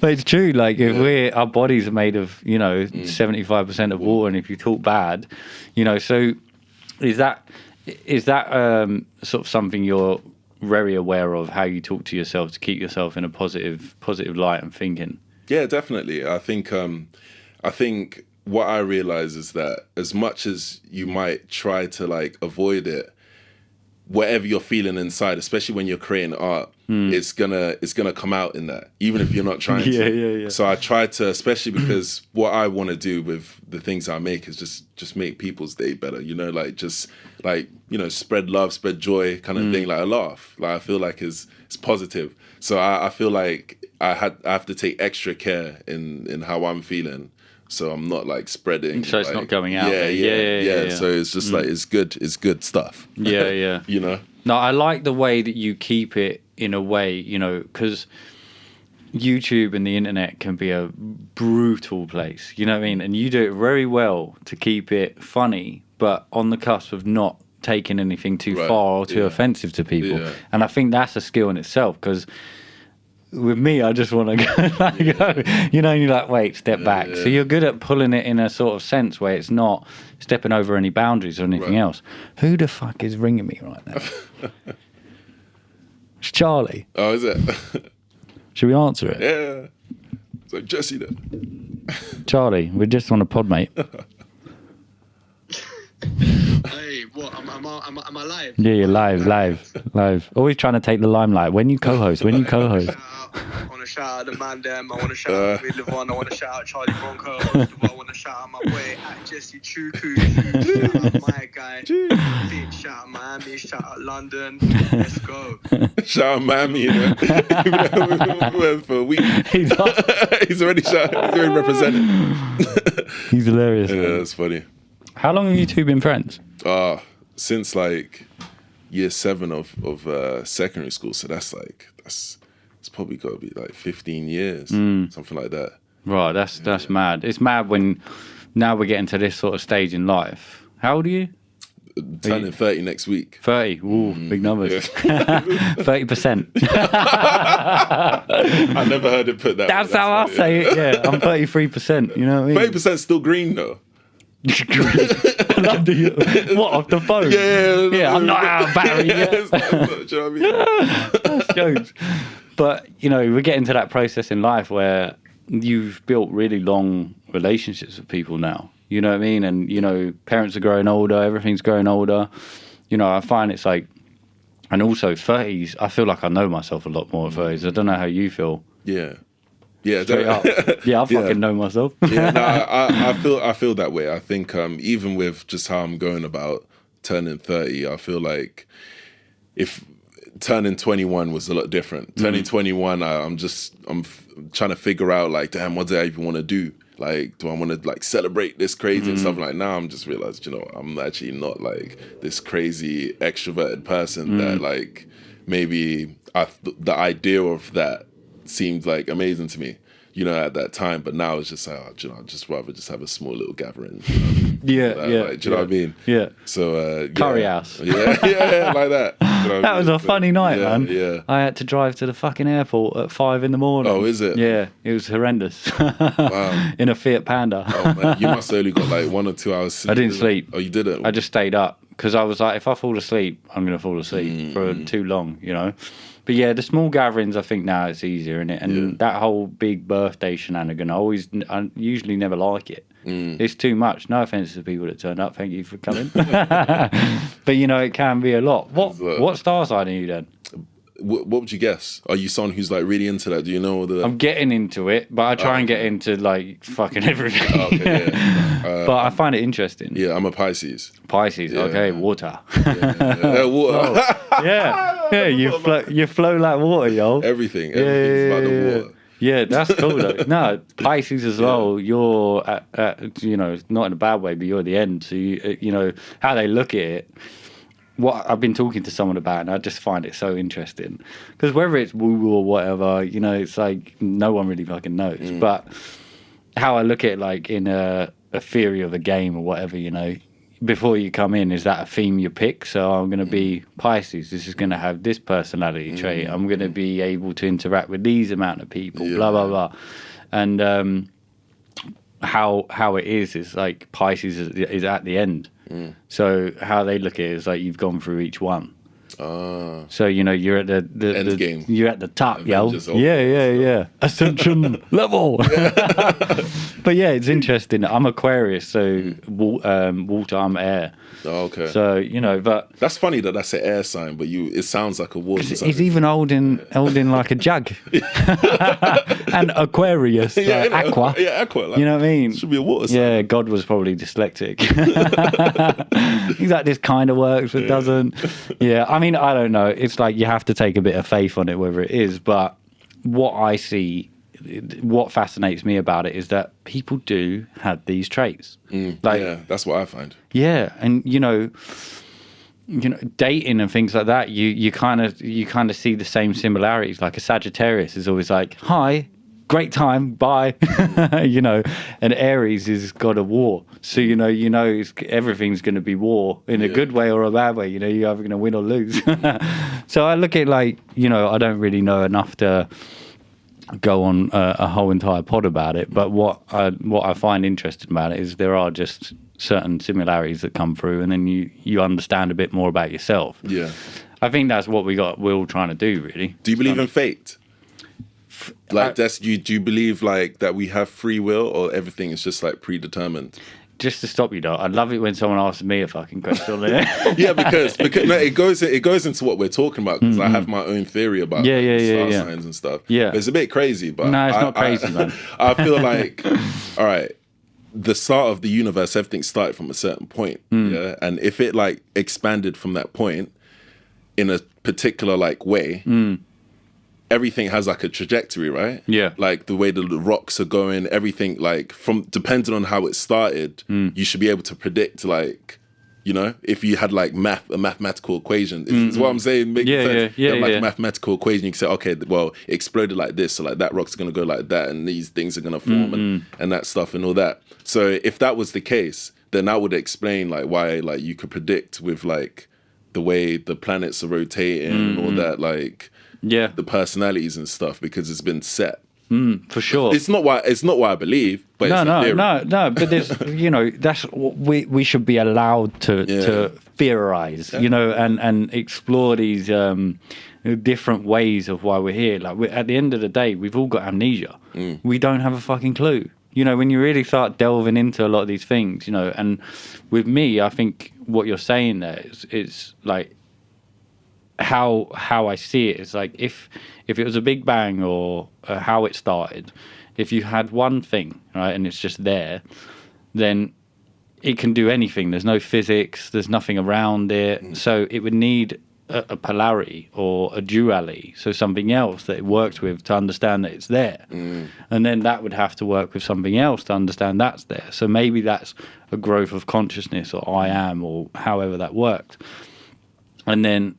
But it's true. Like if our bodies are made of 75% of water, and if you talk bad, so is that sort of something you're very aware of, how you talk to yourself to keep yourself in a positive light and thinking? Yeah, definitely. I think what I realize is that as much as you might try to like avoid it, whatever you're feeling inside, especially when you're creating art, it's gonna come out in that, even if you're not trying to. Yeah. So I try to, especially because what I want to do with the things I make is just make people's day better. Spread love, spread joy, kind of thing. Like a laugh, like I feel like it's positive. So I feel like I have to take extra care in how I'm feeling. So I'm not like spreading. So it's not going out. Yeah. So it's just like it's good stuff. Yeah. No, I like the way that you keep it in a way, because YouTube and the internet can be a brutal place. You know what I mean? And you do it very well to keep it funny, but on the cusp of not taking anything too far or too offensive to people. Yeah. And I think that's a skill in itself, because with me, I just want to go, and you're like, wait, step back. Yeah. So you're good at pulling it in a sort of sense where it's not stepping over any boundaries or anything else. Who the fuck is ringing me right now? It's Charlie. Oh, is it? Should we answer it? Yeah. It's like Jesse there. Charlie, we're just on a pod, mate. Hey, what? Am I live? Yeah, you're live. Always trying to take the limelight. When you co-host. I want to shout out the man them. I want to shout out Levon. I want to shout out Charlie Bronco. I want to shout out my boy at Jesse Chuku. Shout out my guy. Shout out Miami. Shout out London. Let's go. Shout out Miami. We went for a week. He's already represented. He's hilarious. Yeah, that's funny. How long have you two been friends? Since like year 7 of secondary school. So that's it's probably got to be like 15 years, something like that. Right, that's mad. It's mad when now we're getting to this sort of stage in life. How old are you? Turning 30 next week. 30, ooh, big numbers. 30%. I never heard it put that. That's how I say it. Yeah, I'm 33%. You know what I mean? 30% still green though. I love what, off the phone? Yeah, I'm not out of battery yet. Do you know what I mean? That's jokes. But, we're getting to that process in life where you've built really long relationships with people now. You know what I mean? And, parents are growing older, everything's growing older. I find it's like, and also 30s, I feel like I know myself a lot more at 30s. I don't know how you feel. Yeah, straight up. Yeah, I fucking know myself. I feel that way. I think even with just how I'm going about turning 30, I feel like if turning 21 was a lot different. Turning 21, I'm trying to figure out like, damn, what do I even want to do? Like, do I want to like celebrate this crazy and stuff like? Now I'm just realized, I'm actually not like this crazy extroverted person that like maybe the idea of that seemed like amazing to me, at that time. But now it's just like, I'd just rather just have a small little gathering. Yeah. Do you know what I mean? Yeah. So curry house. Yeah, like that. That was a funny night, man. Yeah. I had to drive to the fucking airport at 5 a.m. Oh, is it? Yeah, it was horrendous. Wow. In a Fiat Panda. Oh man, you must have only got like 1 or 2 hours sleep. I didn't sleep. Oh, you didn't? I just stayed up because I was like, if I fall asleep, I'm going to fall asleep for too long, But yeah, the small gatherings, I think now it's easier, innit? And that whole big birthday shenanigan, I usually never like it. It's too much. No offense to the people that turned up. Thank you for coming. But it can be a lot. What star sign are you then? What would you guess? Are you someone who's like really into that? Do you know I'm getting into it, but I try and get into like fucking everything. Okay, yeah. But I find it interesting. Yeah, I'm a Pisces. Pisces, okay, water. Water. Yeah, you flow like water, yo. Everything's about the water. Yeah, that's cool though. No, Pisces as well. You're at not in a bad way, but you're at the end. So you how they look at it. What I've been talking to someone about, and I just find it so interesting because whether it's woo-woo or whatever, it's like no one really fucking knows. But how I look at it, like in a theory of a game or whatever, before you come in, is that a theme you pick? So I'm going to be Pisces. This is going to have this personality trait. I'm going to be able to interact with these amount of people, blah, blah, blah. And how it is like Pisces is at the end. So how they look at it is like you've gone through each one. So you're at the End game. You're at the top, Avengers yo. Yeah. Ascension level. But yeah, it's interesting. I'm Aquarius, so water. I'm air. Oh, okay. So but That's funny that that's an air sign, but it sounds like a water sign. he's even holding like a jug. And Aquarius, aqua. Yeah, aqua. Like, You know what I mean? should be a water sign. Yeah, God was probably dyslexic. He's like, this kind of works, but doesn't. Yeah, I mean, I don't know. It's like you have to take a bit of faith on it, whether it is. But what I see, what fascinates me about it is that people do have these traits. Yeah, that's what I find. Yeah, and dating and things like that, you kind of see the same similarities. Like a Sagittarius is always like, hi, great time, bye. And Aries is God of war. So everything's going to be war in a good way or a bad way. You're either going to win or lose. So I look at I don't really know enough to go on a whole entire pod about it. But what I find interesting about it is there are just certain similarities that come through, and then you understand a bit more about yourself. Yeah. I think that's what we're all trying to do, really. Do you believe in fate? Like, do you believe like that we have free will, or everything is just like predetermined? Just to stop you, though, I love it when someone asks me a fucking question on it. Yeah, because no, it goes into what we're talking about, because I have my own theory about star signs and stuff. Yeah, but it's a bit crazy, but no, it's not crazy, man. I feel like, all right, the start of the universe, everything started from a certain point, yeah, and if it like expanded from that point in a particular like way. Everything has like a trajectory, right? Yeah. Like the way the rocks are going, everything like from depending on how it started, you should be able to predict like, if you had like a mathematical equation. Is what I'm saying making sense? Yeah. Like a mathematical equation, you can say, okay, well, it exploded like this, so like that rock's gonna go like that, and these things are gonna form and that stuff and all that. So if that was the case, then that would explain like why like you could predict with like the way the planets are rotating and all that, like the personalities and stuff, because it's been set. For sure. It's not why I believe, but no. But there's that's what we should be allowed to theorize, and explore these different ways of why we're here. Like at the end of the day, we've all got amnesia. We don't have a fucking clue. When you really start delving into a lot of these things, and with me, I think what you're saying there is like how I see it is like if it was a big bang or how it started, if you had one thing, right, and it's just there, then it can do anything. There's no physics, there's nothing around it, so it would need a polarity or a duality, so something else that it works with to understand that it's there, and then that would have to work with something else to understand that's there. So maybe that's a growth of consciousness, or I am, or however that worked. And then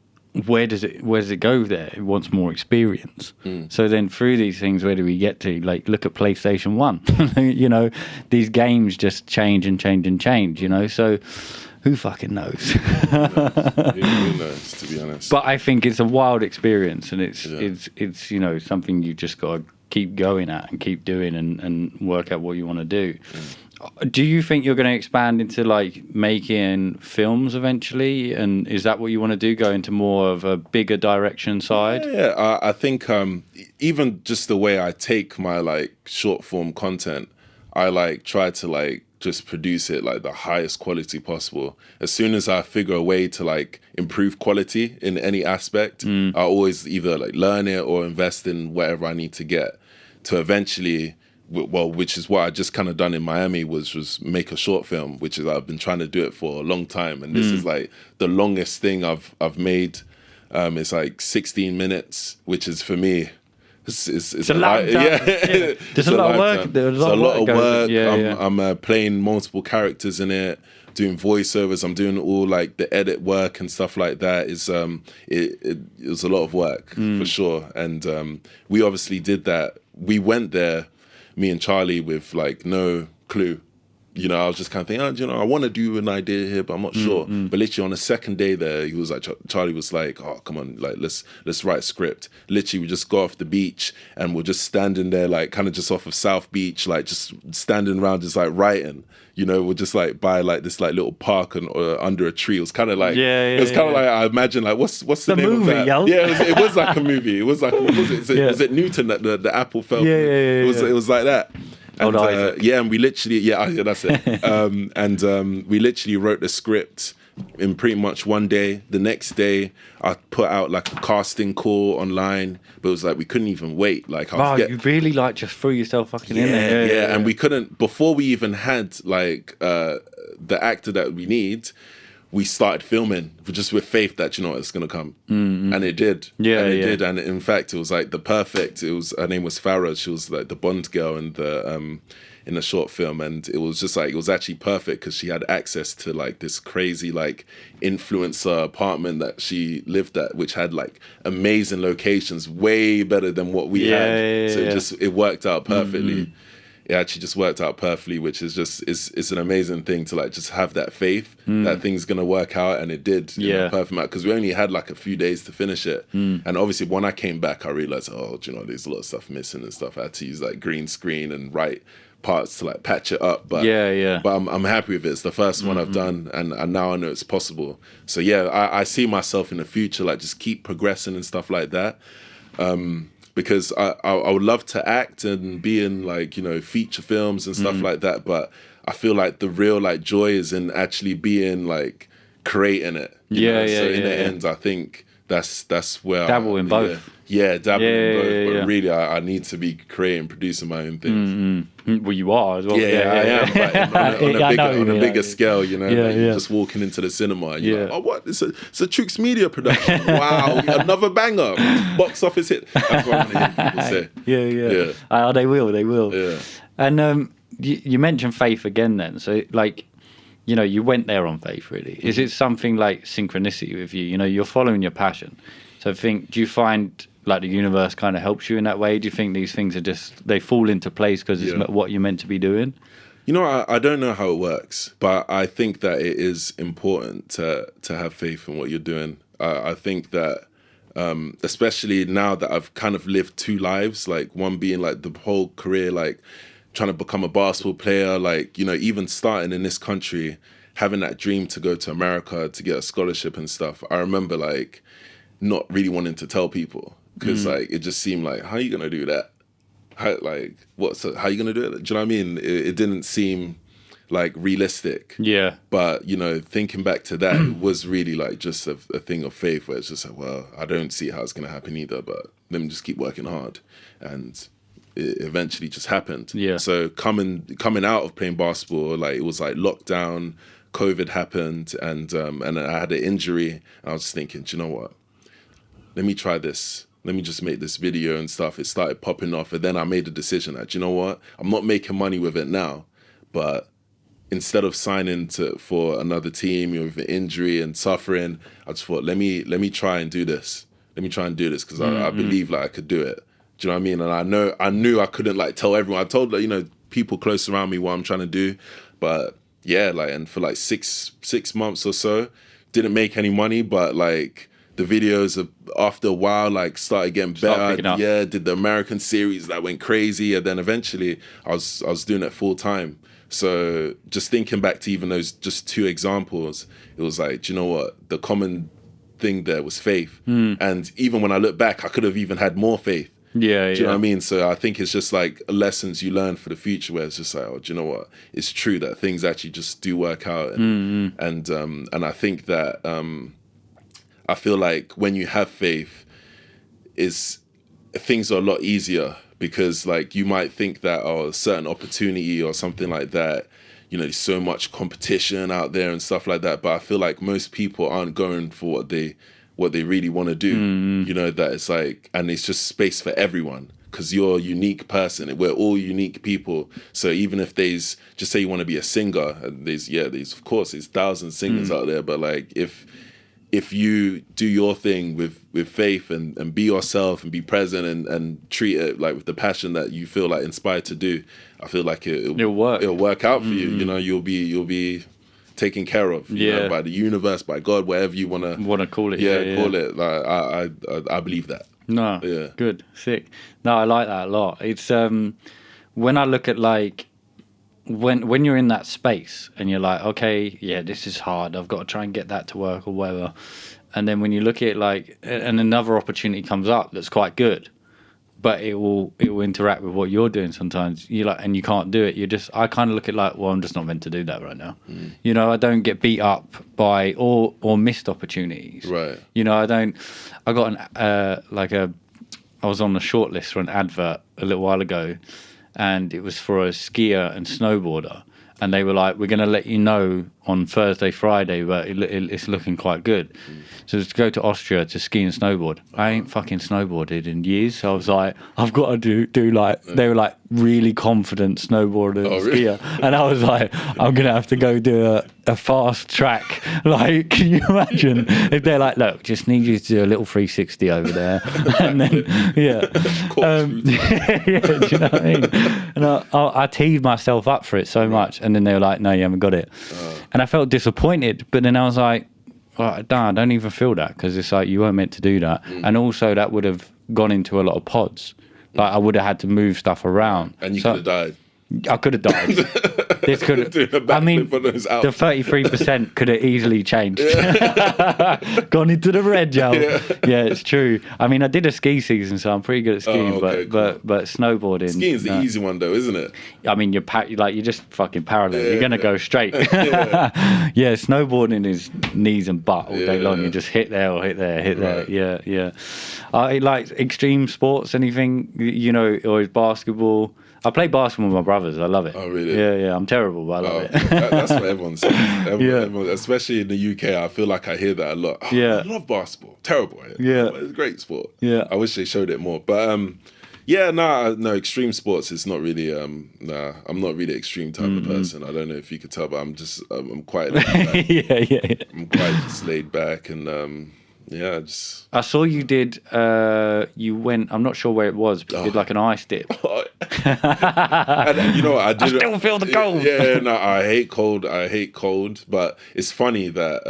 where does it go there? It wants more experience. So then through these things, where do we get to? Like, look at PlayStation 1. These games just change and change and change, so who fucking knows? Who knows, to be honest. But I think it's a wild experience, and it's something you just got to keep going at and keep doing and work out what you want to do. Do you think you're going to expand into like making films eventually? And is that what you want to do? Go into more of a bigger direction side? Yeah, I think even just the way I take my like short form content, I like try to like just produce it like the highest quality possible. As soon as I figure a way to like improve quality in any aspect, I always either like learn it or invest in whatever I need to get to eventually. Well, which is what I just kind of done in Miami was make a short film, which is I've been trying to do it for a long time, and this is like the longest thing I've made. It's like 16 minutes, which is for me, it's a long time. Yeah, there's a lot of work. There's a lot of work. I'm playing multiple characters in it, doing voiceovers. I'm doing all like the edit work and stuff like that. It was a lot of work for sure, and we obviously did that. We went there. Me and Charlie with like no clue you know, I was just kind of thinking, oh, you know, I want to do an idea here, but I'm not sure. But literally on the second day there, he was like, Charlie was like, oh, come on, like, let's write a script. Literally, we just go off the beach and we're just standing there, like, kind of just off of South Beach, like, just standing around, just like writing. You know, we're just like by like this like little park and under a tree. It was kind of like, it was kind of like, I imagine like, what's the name movie, of that? yo. Yeah, it was like a movie. It was like, what was it? Was it Newton that the apple fell? It was like that. And, and we literally, that's it. We literally wrote the script in pretty much one day. The next day, I put out like a casting call online, but it was like we couldn't even wait. Like, you really like just threw yourself fucking in there. Yeah, and we couldn't before we even had like the actor that we need. We started filming just with faith that, you know, it's gonna come, and it did. It did, and in fact, it was like her name was Farah. She was like the Bond girl in the short film, and it was just like it was actually perfect because she had access to like this crazy like influencer apartment that she lived at, which had like amazing locations, way better than what we had. So it worked out perfectly. It actually just worked out perfectly, which is just it's an amazing thing to like just have that faith that things gonna work out, and it did. Perfect, because we only had like a few days to finish it, and obviously when I came back, I realized, oh, you know, there's a lot of stuff missing and stuff. I had to use like green screen and write parts to like patch it up, but but I'm happy with it. It's the first one I've done, and now I know it's possible. So I see myself in the future like just keep progressing and stuff like that. Because I would love to act and be in like, you know, feature films and stuff like that, but I feel like the real like joy is in actually being like creating it. You know? So in the end, I think that's where dabble in both. Dabble in both. But really, I need to be creating, producing my own things. Well, you are as well. I am. But on a bigger scale, you know, you're just walking into the cinema and you're like, oh, what? It's a Chooks Media production. Wow, another banger. Box office hit. That's what I'm going to hear people say. They will. Yeah. And you mentioned faith again then. So, like, you know, you went there on faith, really. Is it something like synchronicity with you? You know, you're following your passion. So do you find like the universe kind of helps you in that way? Do you think these things are just, they fall into place because it's what you're meant to be doing? You know, I don't know how it works, but I think that it is important to have faith in what you're doing. I think that, especially now that I've kind of lived two lives, like one being like the whole career, like trying to become a basketball player, like, you know, even starting in this country, having that dream to go to America to get a scholarship and stuff. I remember like not really wanting to tell people because like it just seemed like, how are you gonna do that? How are you gonna do it? Do you know what I mean? It didn't seem like realistic. Yeah. But, you know, thinking back to that, it was really like just a thing of faith where it's just like, well, I don't see how it's gonna happen either, but let me just keep working hard. And it eventually just happened. Yeah. So coming out of playing basketball, like it was like lockdown, COVID happened, and I had an injury. I was just thinking, do you know what? Let me try this. Let me just make this video and stuff. It started popping off, and then I made a decision that, you know what? I'm not making money with it now, but instead of signing for another team with an injury and suffering, I just thought, let me try and do this. Let me try and do this because I believe like I could do it. Do you know what I mean? And I knew I couldn't like tell everyone. I told, like, you know, people close around me what I'm trying to do, but yeah, like, and for like six months or so, didn't make any money, but like the videos after a while like started getting better. Yeah, did the American series that went crazy, and then eventually I was doing it full time. So just thinking back to even those just two examples, it was like, do you know what? The common thing there was faith, and even when I look back, I could have even had more faith. Yeah, do you know what I mean? So I think it's just like lessons you learn for the future, where it's just like, oh, do you know what? It's true that things actually just do work out, and I think that I feel like when you have faith, things are a lot easier, because like you might think that a certain opportunity or something like that, you know, there's so much competition out there and stuff like that, but I feel like most people aren't going for what they really want to do. You know, that it's like, and it's just space for everyone, because you're a unique person. We're all unique people. So even if there's, just say you want to be a singer, and there's of course there's thousands of singers out there, but like if if you do your thing with faith and be yourself and be present and treat it like with the passion that you feel like inspired to do, I feel like it'll work out for you. You know, you'll be taken care of, you know, by the universe, by God, whatever you want to call it. Call it. Like I believe that. No, good, sick. No, I like that a lot. It's when I look at like when you're in that space and you're like, okay, yeah, this is hard. I've got to try and get that to work or whatever. And then when you look at it like, and another opportunity comes up that's quite good, but it will interact with what you're doing sometimes. You like, and you can't do it. I kind of look at like, well, I'm just not meant to do that right now. You know, I don't get beat up by or missed opportunities. Right. You know, I got I was on the shortlist for an advert a little while ago, and it was for a skier and snowboarder. And they were like, we're going to let you know on Thursday, Friday, but it's looking quite good. So to go to Austria to ski and snowboard. I ain't fucking snowboarded in years. So I was like, I've got to do like, they were like really confident snowboarder and skier. And I was like, I'm going to have to go do a fast track. Like, can you imagine if they're like, look, just need you to do a little 360 over there. And then, do you know what I mean? And I teased myself up for it so much. And then they were like, no, you haven't got it. And I felt disappointed, but then I was like, well, I don't even feel that, because it's like you weren't meant to do that. And also that would have gone into a lot of pods. Like I would have had to move stuff around. And you could have died. I could have died. This could have. I mean, the 33% could have easily changed. Gone into the red, Joe. Yeah, it's true. I mean, I did a ski season, so I'm pretty good at skiing. But snowboarding. Skiing's the easy one, though, isn't it? I mean, you're just fucking parallel. You're gonna go straight. Snowboarding is knees and butt all day long. You just hit there or hit there, hit there. Yeah. I like extreme sports, anything, you know, or is basketball. I play basketball with my brothers. I love it. Oh, really? Yeah. I'm terrible, but I love it. That's what everyone says. Everyone, especially in the UK, I feel like I hear that a lot. Oh, I love basketball. Terrible. It's a great sport. Yeah. I wish they showed it more. But no, extreme sports is not really. I'm not really extreme type of person. I don't know if you could tell, but I'm quite laid back. I'm quite just laid back and. I saw you did. You went. I'm not sure where it was, but you did like an ice dip. And you know what? I still feel the cold. I hate cold. But it's funny that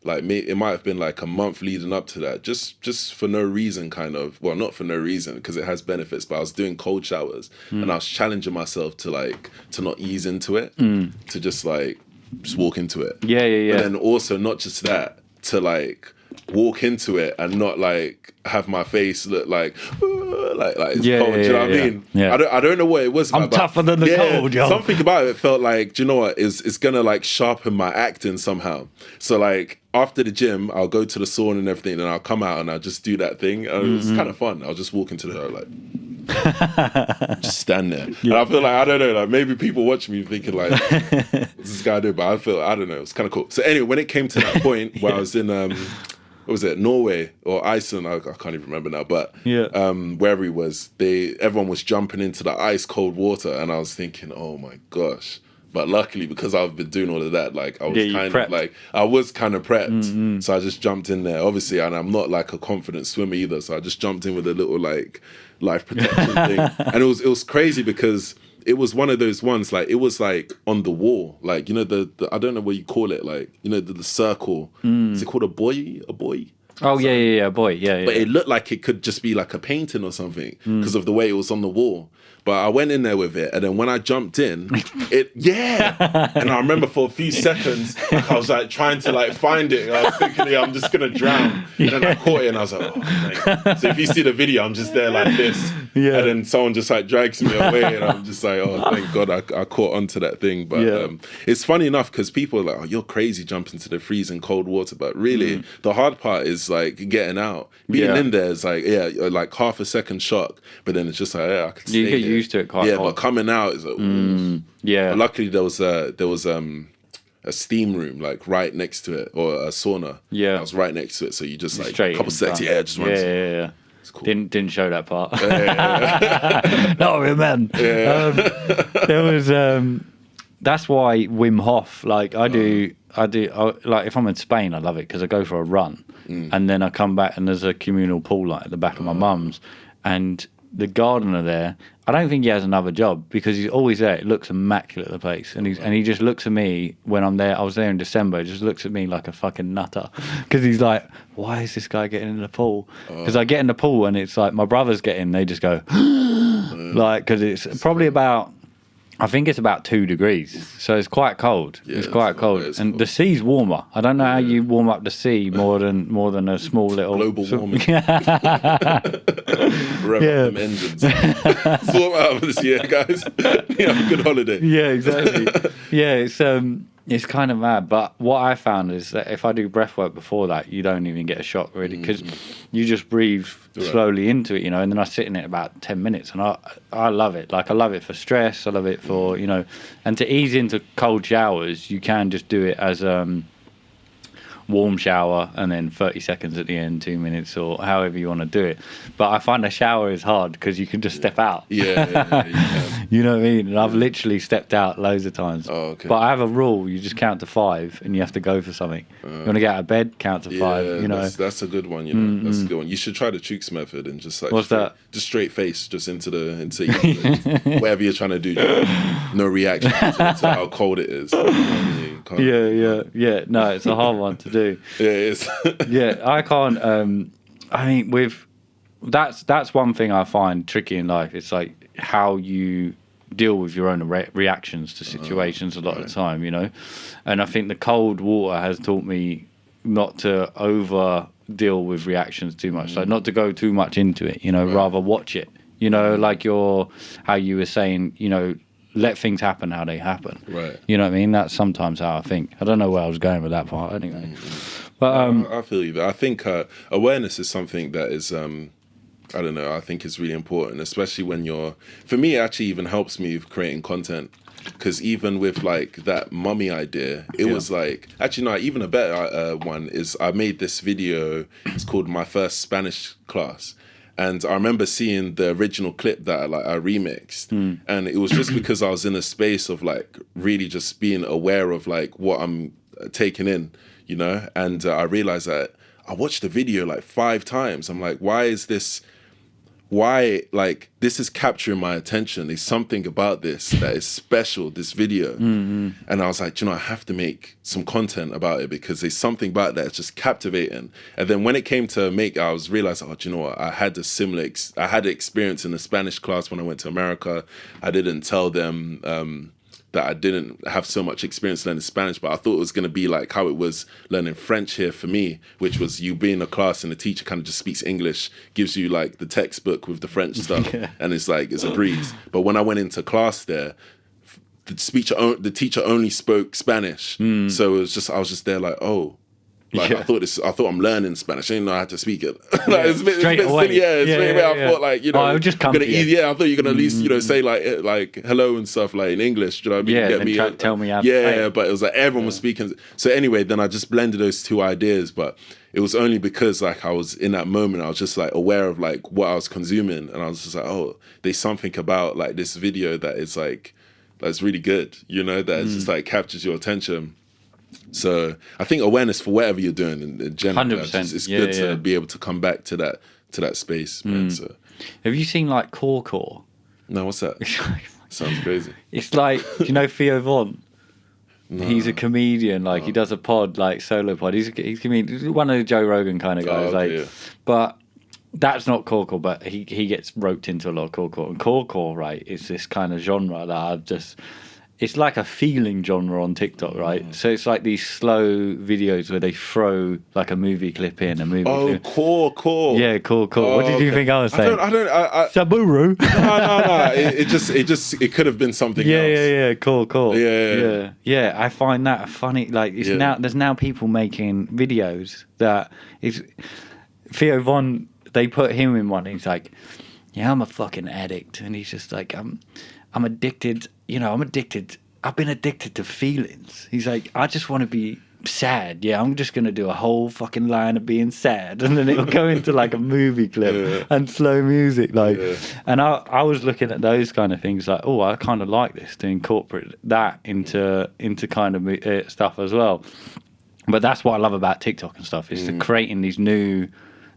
it might have been like a month leading up to that, just for no reason, kind of. Well, not for no reason, because it has benefits. But I was doing cold showers, and I was challenging myself to not ease into it, to just walk into it. Yeah. But then also not just that, to walk into it and not have my face look like it's cold. Do you know what I mean? Yeah. I don't know what it was. I'm tougher than the cold, yo. Something about it felt like, do you know what? It's gonna sharpen my acting somehow. So after the gym, I'll go to the sauna and everything, and I'll come out and I'll just do that thing. And it was kind of fun. I'll just walk into the just stand there. And I feel I don't know, maybe people watch me thinking what's this guy doing? But I don't know. It's kind of cool. So anyway, when it came to that point where I was in what was it, Norway or Iceland? I can't even remember now. But wherever he was, everyone was jumping into the ice cold water, and I was thinking, oh my gosh. But luckily, because I've been doing all of that, I was kind of prepped. So I just jumped in there. Obviously, and I'm not a confident swimmer either. So I just jumped in with a little life protection thing, and it was crazy because it was one of those ones, it was on the wall, you know, the I don't know what you call it, you know, the circle. Is it called a buoy? Oh, yeah, boy, yeah. But it looked like it could just be a painting or something because of the way it was on the wall. But I went in there with it, and then when I jumped in, and I remember for a few seconds, I was trying to find it. I was thinking, I'm just gonna drown. And then I caught it, and I was like, oh, thank. So if you see the video, I'm just there like this, and then someone just drags me away, and I'm just like, oh, thank God I caught onto that thing. But it's funny enough because people are like, oh, you're crazy jumping into the freezing cold water, but really the hard part is getting out. Being in there is half a second shock, but then it's just I can stay there. Used to it quite hard. But coming out is but luckily there was a steam room right next to it, or a sauna. I was right next to it, so you just a couple seconds just runs. It's cool. Didn't show that part. No, man. There was that's why Wim Hof, like I do, like if I'm in Spain, I love it because I go for a run and then I come back and there's a communal pool like at the back of my mum's, and the gardener there, I don't think he has another job because he's always there. It looks immaculate, the place, and he just looks at me when I'm there. I was there in December. He just looks at me like a fucking nutter because he's like, "Why is this guy getting in the pool?" Because I get in the pool and it's like my brothers get in. They just go, like, because it's probably about, I think it's about 2 degrees, so it's quite cold. Yeah, it's quite cold, and cold. the sea's warmer. I don't know how you warm up the sea more than a small little Global warming. Rev up them engines. Sort out of this year, guys. Yeah, have a good holiday. Yeah, exactly. Yeah, it's kind of mad. But what I found is that if I do breath work before that, you don't even get a shock really because you just breathe slowly into it, and then I sit in it about 10 minutes, and I love it. Like I love it for stress. I love it for and to ease into cold showers, you can just do it as warm shower and then 30 seconds at the end, 2 minutes, or however you want to do it. But I find a shower is hard because you can just step out. Yeah, you can. You know what I mean? And I've literally stepped out loads of times. Oh, okay. But I have a rule: you just count to 5, and you have to go for something. You want to get out of bed, count to 5. That's a good one. That's a good one. You should try the Chooks method and just like What's that? Just straight face, just into whatever you're trying to do. No reaction to how cold it is. Yeah. No, it's a hard one to do. Yeah, it is. Yeah, I can't. I mean, that's one thing I find tricky in life. It's like how you deal with your own reactions to situations a lot of the time, And I think the cold water has taught me not to over deal with reactions too much, like not to go too much into it, rather watch it, like how you were saying, let things happen how they happen. Right. You know what I mean? That's sometimes how I think. I don't know where I was going with that part anyway. But I feel you. I think awareness is something that is I don't know, I think it's really important, especially when for me, it actually even helps me with creating content. Because even with like that mummy idea, it was like, actually no, even a better one is I made this video, it's called My First Spanish Class. And I remember seeing the original clip that I remixed. And it was just because I was in a space of like really just being aware of like what I'm taking in, And I realized that I watched the video like 5 times. I'm like, this is capturing my attention. There's something about this that is special, this video. And I was like, I have to make some content about it because there's something about that that's just captivating. And then when it came to I was realizing, what? I had a similar, I had an experience in the Spanish class when I went to America. I didn't tell them that I didn't have so much experience learning Spanish, but I thought it was going to be like how it was learning French here for me, which was you be in a class and the teacher kind of just speaks English, gives you like the textbook with the French stuff, and it's like, it's a breeze. But when I went into class there, the teacher only spoke Spanish. So it was just, I was just there like, oh, like I thought I'm learning Spanish. I didn't know how to speak it. It's a bit silly. I thought like I would just come to you. I thought you're gonna at least say like hello and stuff like in English. Do you know what I mean? Yeah, Get me tell me how to say it. But it was like everyone was speaking. So anyway, then I just blended those 2 ideas. But it was only because like I was in that moment, I was just like aware of like what I was consuming, and I was just like, oh, there's something about like this video that is like that's really good. That just like captures your attention. So I think awareness for whatever you're doing in general, 100%. It's good to be able to come back to that space, man. So have you seen like Core? No, what's that? Sounds crazy. It's like, do you know Theo Von? No. He's a comedian, like he does a pod, like solo pod. He's a comedian, he's one of the Joe Rogan kind of guys. But that's not Core, but he gets roped into a lot of Core. And Core, right, is this kind of genre that it's like a feeling genre on TikTok, right? So it's like these slow videos where they throw like a movie clip in, clip. Core. Yeah, Core. What did you think I was saying? I don't. Saburu. No. It could have been something else. Yeah. Core. Yeah. I find that funny. Like there's now people making videos that is Theo Von. They put him in one. He's like, yeah, I'm a fucking addict, and he's just like, I'm addicted. I'm addicted. I've been addicted to feelings. He's like, I just want to be sad. Yeah, I'm just gonna do a whole fucking line of being sad, and then it'll go into like a movie clip and slow music, like. And I was looking at those kind of things, like, oh, I kind of like this, to incorporate that into kind of stuff as well. But that's what I love about TikTok and stuff, is to creating these new.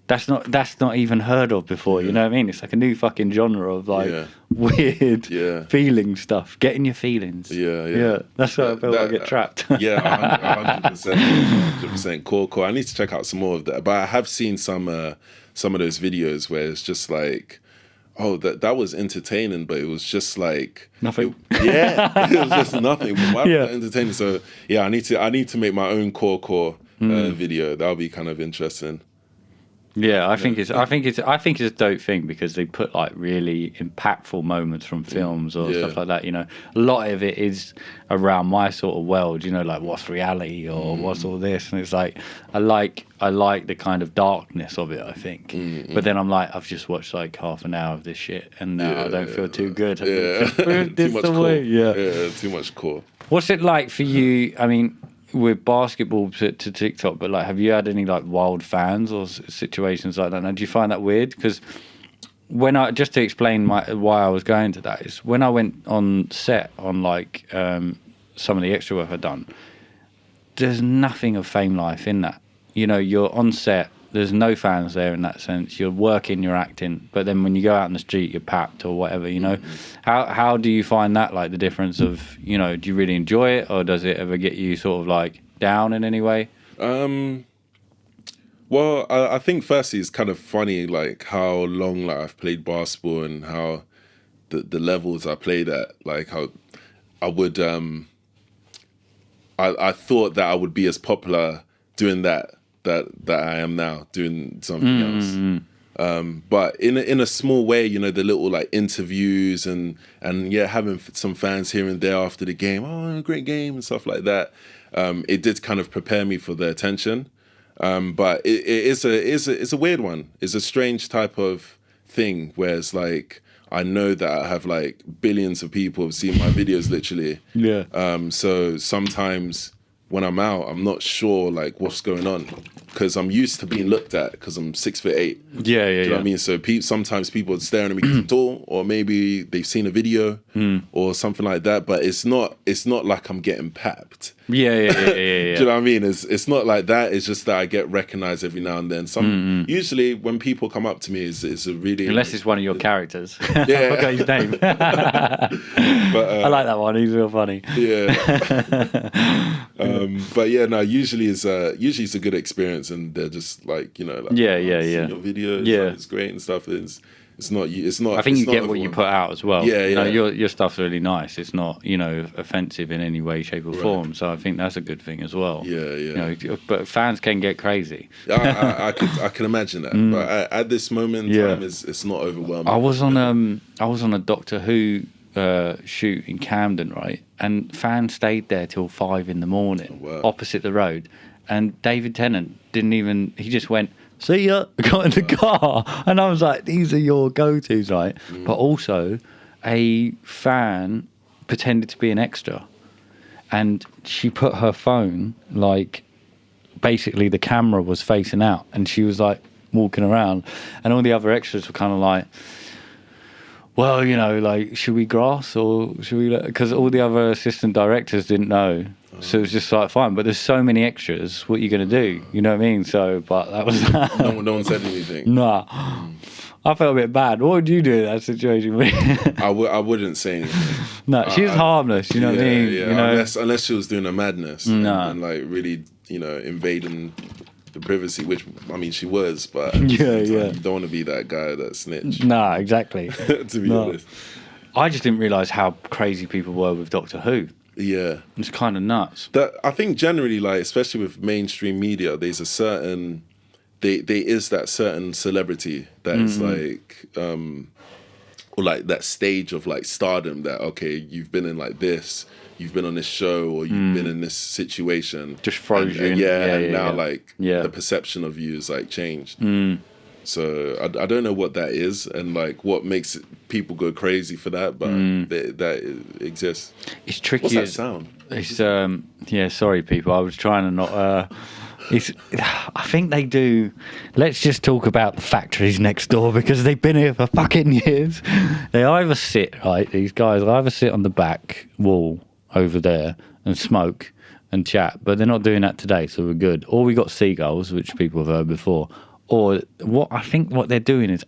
That's not even heard of before. You know what I mean? It's like a new fucking genre of like weird feeling stuff, getting your feelings. Yeah. That's why I feel like I get trapped. 100%. Cool. I need to check out some more of that. But I have seen some of those videos where it's just like, oh, that was entertaining, but it was just like nothing. It was just nothing. But why was that entertaining? So I need to make my own core video. That'll be kind of interesting. Yeah, I think it's a dope thing, because they put like really impactful moments from films or stuff like that. You know, a lot of it is around my sort of world. You know, like what's reality or what's all this, and it's like I like the kind of darkness of it, I think. But then I'm like, I've just watched like half an hour of this shit, and now I don't feel too good. Too much core. Yeah, too much core. What's it like for you? I mean, with basketball to TikTok, but like, have you had any like wild fans or situations like that? And do you find that weird? Because just to explain why I was going to that, is when I went on set on like some of the extra work I've done, there's nothing of fame life in that. You know, you're on set, there's no fans there in that sense. You're working, you're acting, but then when you go out in the street, you're papped or whatever, you know. How do you find that, like the difference of, you know, do you really enjoy it, or does it ever get you sort of like down in any way? Well, I think firstly it's kind of funny, like how long like I've played basketball and how the levels I played at, like how I would I thought that I would be as popular doing that I am now doing something else. But in a small way, you know, the little like interviews and having some fans here and there after the game, oh, great game and stuff like that. It did kind of prepare me for the attention. But it's a weird one. It's a strange type of thing where it's like, I know that I have like billions of people have seen my videos literally. So sometimes when I'm out, I'm not sure like what's going on, because I'm used to being looked at because I'm 6'8". Do you know what I mean? So sometimes people are staring at me because I'm tall, or maybe they've seen a video or something like that. But it's not like I'm getting papped. Do you know what I mean? It's not like that. It's just that I get recognized every now and then. Usually when people come up to me, it's a really, unless it's one of your characters. I forgot his name. But I like that one. He's real funny. But usually it's a good experience, and they're just like, you know, like, your video, like, it's great and stuff. It's not. I think you get what you put out as well. You know, your stuff's really nice. It's not, you know, offensive in any way, shape, or form. So I think that's a good thing as well. You know, but fans can get crazy. I can imagine that. But at this moment in time, it's not overwhelming. I was on a Doctor Who shoot in Camden, right? And fans stayed there till 5 a.m, opposite the road. And David Tennant he just went, see ya, got in the car. And I was like, these are your go-tos, right? But also, a fan pretended to be an extra. And she put her phone, like, basically the camera was facing out. And she was, like, walking around. And all the other extras were kind of like, well, you know, like, should we grass or should we... Because all the other assistant directors didn't know. So it was just like, fine, but there's so many extras, what are you going to do? You know what I mean? So, but that was... no one said anything. Nah. I felt a bit bad. What would you do in that situation? I wouldn't say anything. No, she was harmless, you know what I mean? Yeah, you know? Unless she was doing a madness and like really, you know, invading the privacy, which, I mean, she was, but you don't want to be that guy that snitched. Nah, exactly. To be honest. I just didn't realise how crazy people were with Doctor Who. Yeah. It's kind of nuts. I think generally, like, especially with mainstream media, there's a certain... There is that certain celebrity that is like... or like that stage of like stardom that, okay, you've been in like this, you've been on this show, or you've been in this situation. Just froze you. And now like the perception of you is like changed. So I don't know what that is and like what makes people go crazy for that, but that exists. It's tricky. What's that sound? It's yeah. Sorry, people. I was trying to not. It's. I think they do. Let's just talk about the factories next door because they've been here for fucking years. They either sit right. These guys either sit on the back wall over there and smoke and chat, but they're not doing that today, so we're good. Or we got seagulls, which people have heard before. Or what I think what they're doing is,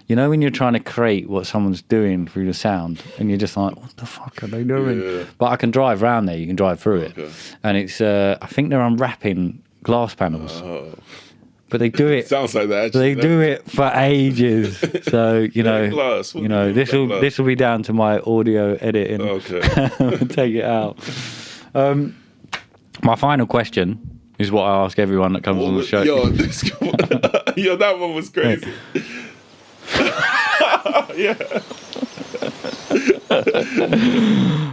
you know, when you're trying to create what someone's doing through the sound, and you're just like, what the fuck are they doing? Yeah. But I can drive around there. You can drive through it, Okay. and it's. I think they're unwrapping glass panels, but they do it. Sounds like that. Actually. They do it for ages. So you know, Glass. What you do you know, mean this will glass? this will be down to my audio editing. Okay. Take it out. My final question is what I ask everyone that comes on the show. Yo, yo, that one was crazy. Yeah.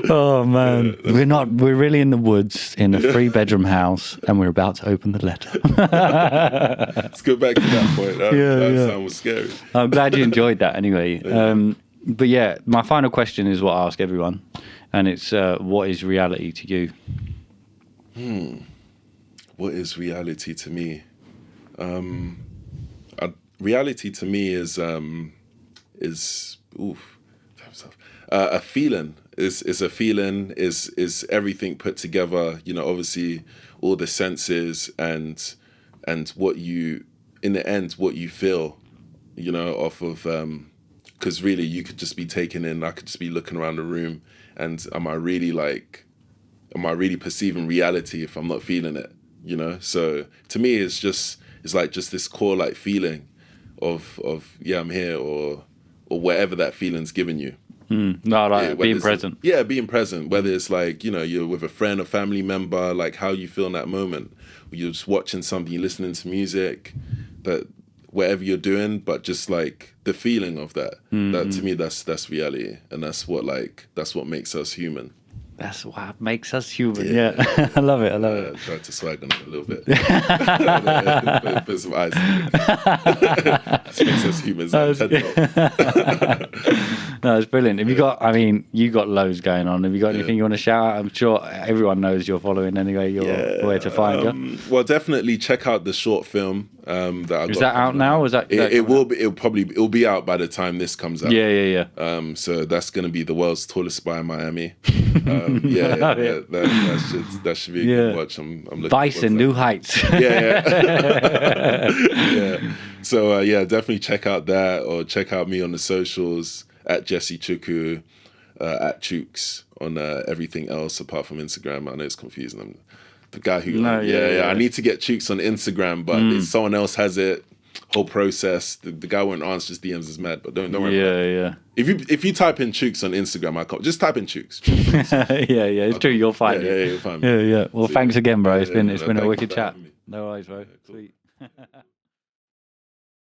Oh man, we're really in the woods in a 3-bedroom house, and we're about to open the letter. Let's go back to that point. That sound was scary. I'm glad you enjoyed that anyway. But yeah, my final question is what I ask everyone, and it's what is reality to you? What is reality to me? Reality to me is a feeling. Is a feeling. Is everything put together? You know, obviously all the senses and what you, in the end, what you feel. You know, off of because really you could just be taken in. I could just be looking around the room, and am I really perceiving reality if I'm not feeling it? You know, so to me it's like this core like feeling of yeah, I'm here, or whatever that feeling's giving you. No, like being present. Yeah, being present. Whether it's like, you know, you're with a friend or family member, like how you feel in that moment. Or you're just watching something, you're listening to music, that whatever you're doing, but just like the feeling of that. That to me, that's reality, and that's what makes us human. That's what makes us human. Yeah. I love it. I tried to swag on it a little bit. Put some ice. This makes us humans. No, it's brilliant. Have you got? I mean, you got loads going on. Have you got anything you want to shout out? I'm sure everyone knows you're following anyway. You're where to find you. Well, definitely check out the short film that I got. Is that out now? Or is that? It will be. It'll be out by the time this comes out. Yeah. So that's going to be the world's tallest spy in Miami. That should be a good watch. I'm looking Bison, New Heights. Yeah. So definitely check out that, or check out me on the socials at Jesse Chuku, at Chooks on everything else apart from Instagram. I know it's confusing. I'm the guy who I need to get Chooks on Instagram, but if someone else has it. Whole process. The guy won't answer his DMs is mad, but don't worry about it. Yeah. If you type in Chooks on Instagram, I can't. Just type in Chooks. It's true. You'll find it. Yeah, you'll find me. Yeah. Well, thanks again, bro. It's been a wicked thank you for chat. having me. No worries, bro. Sweet.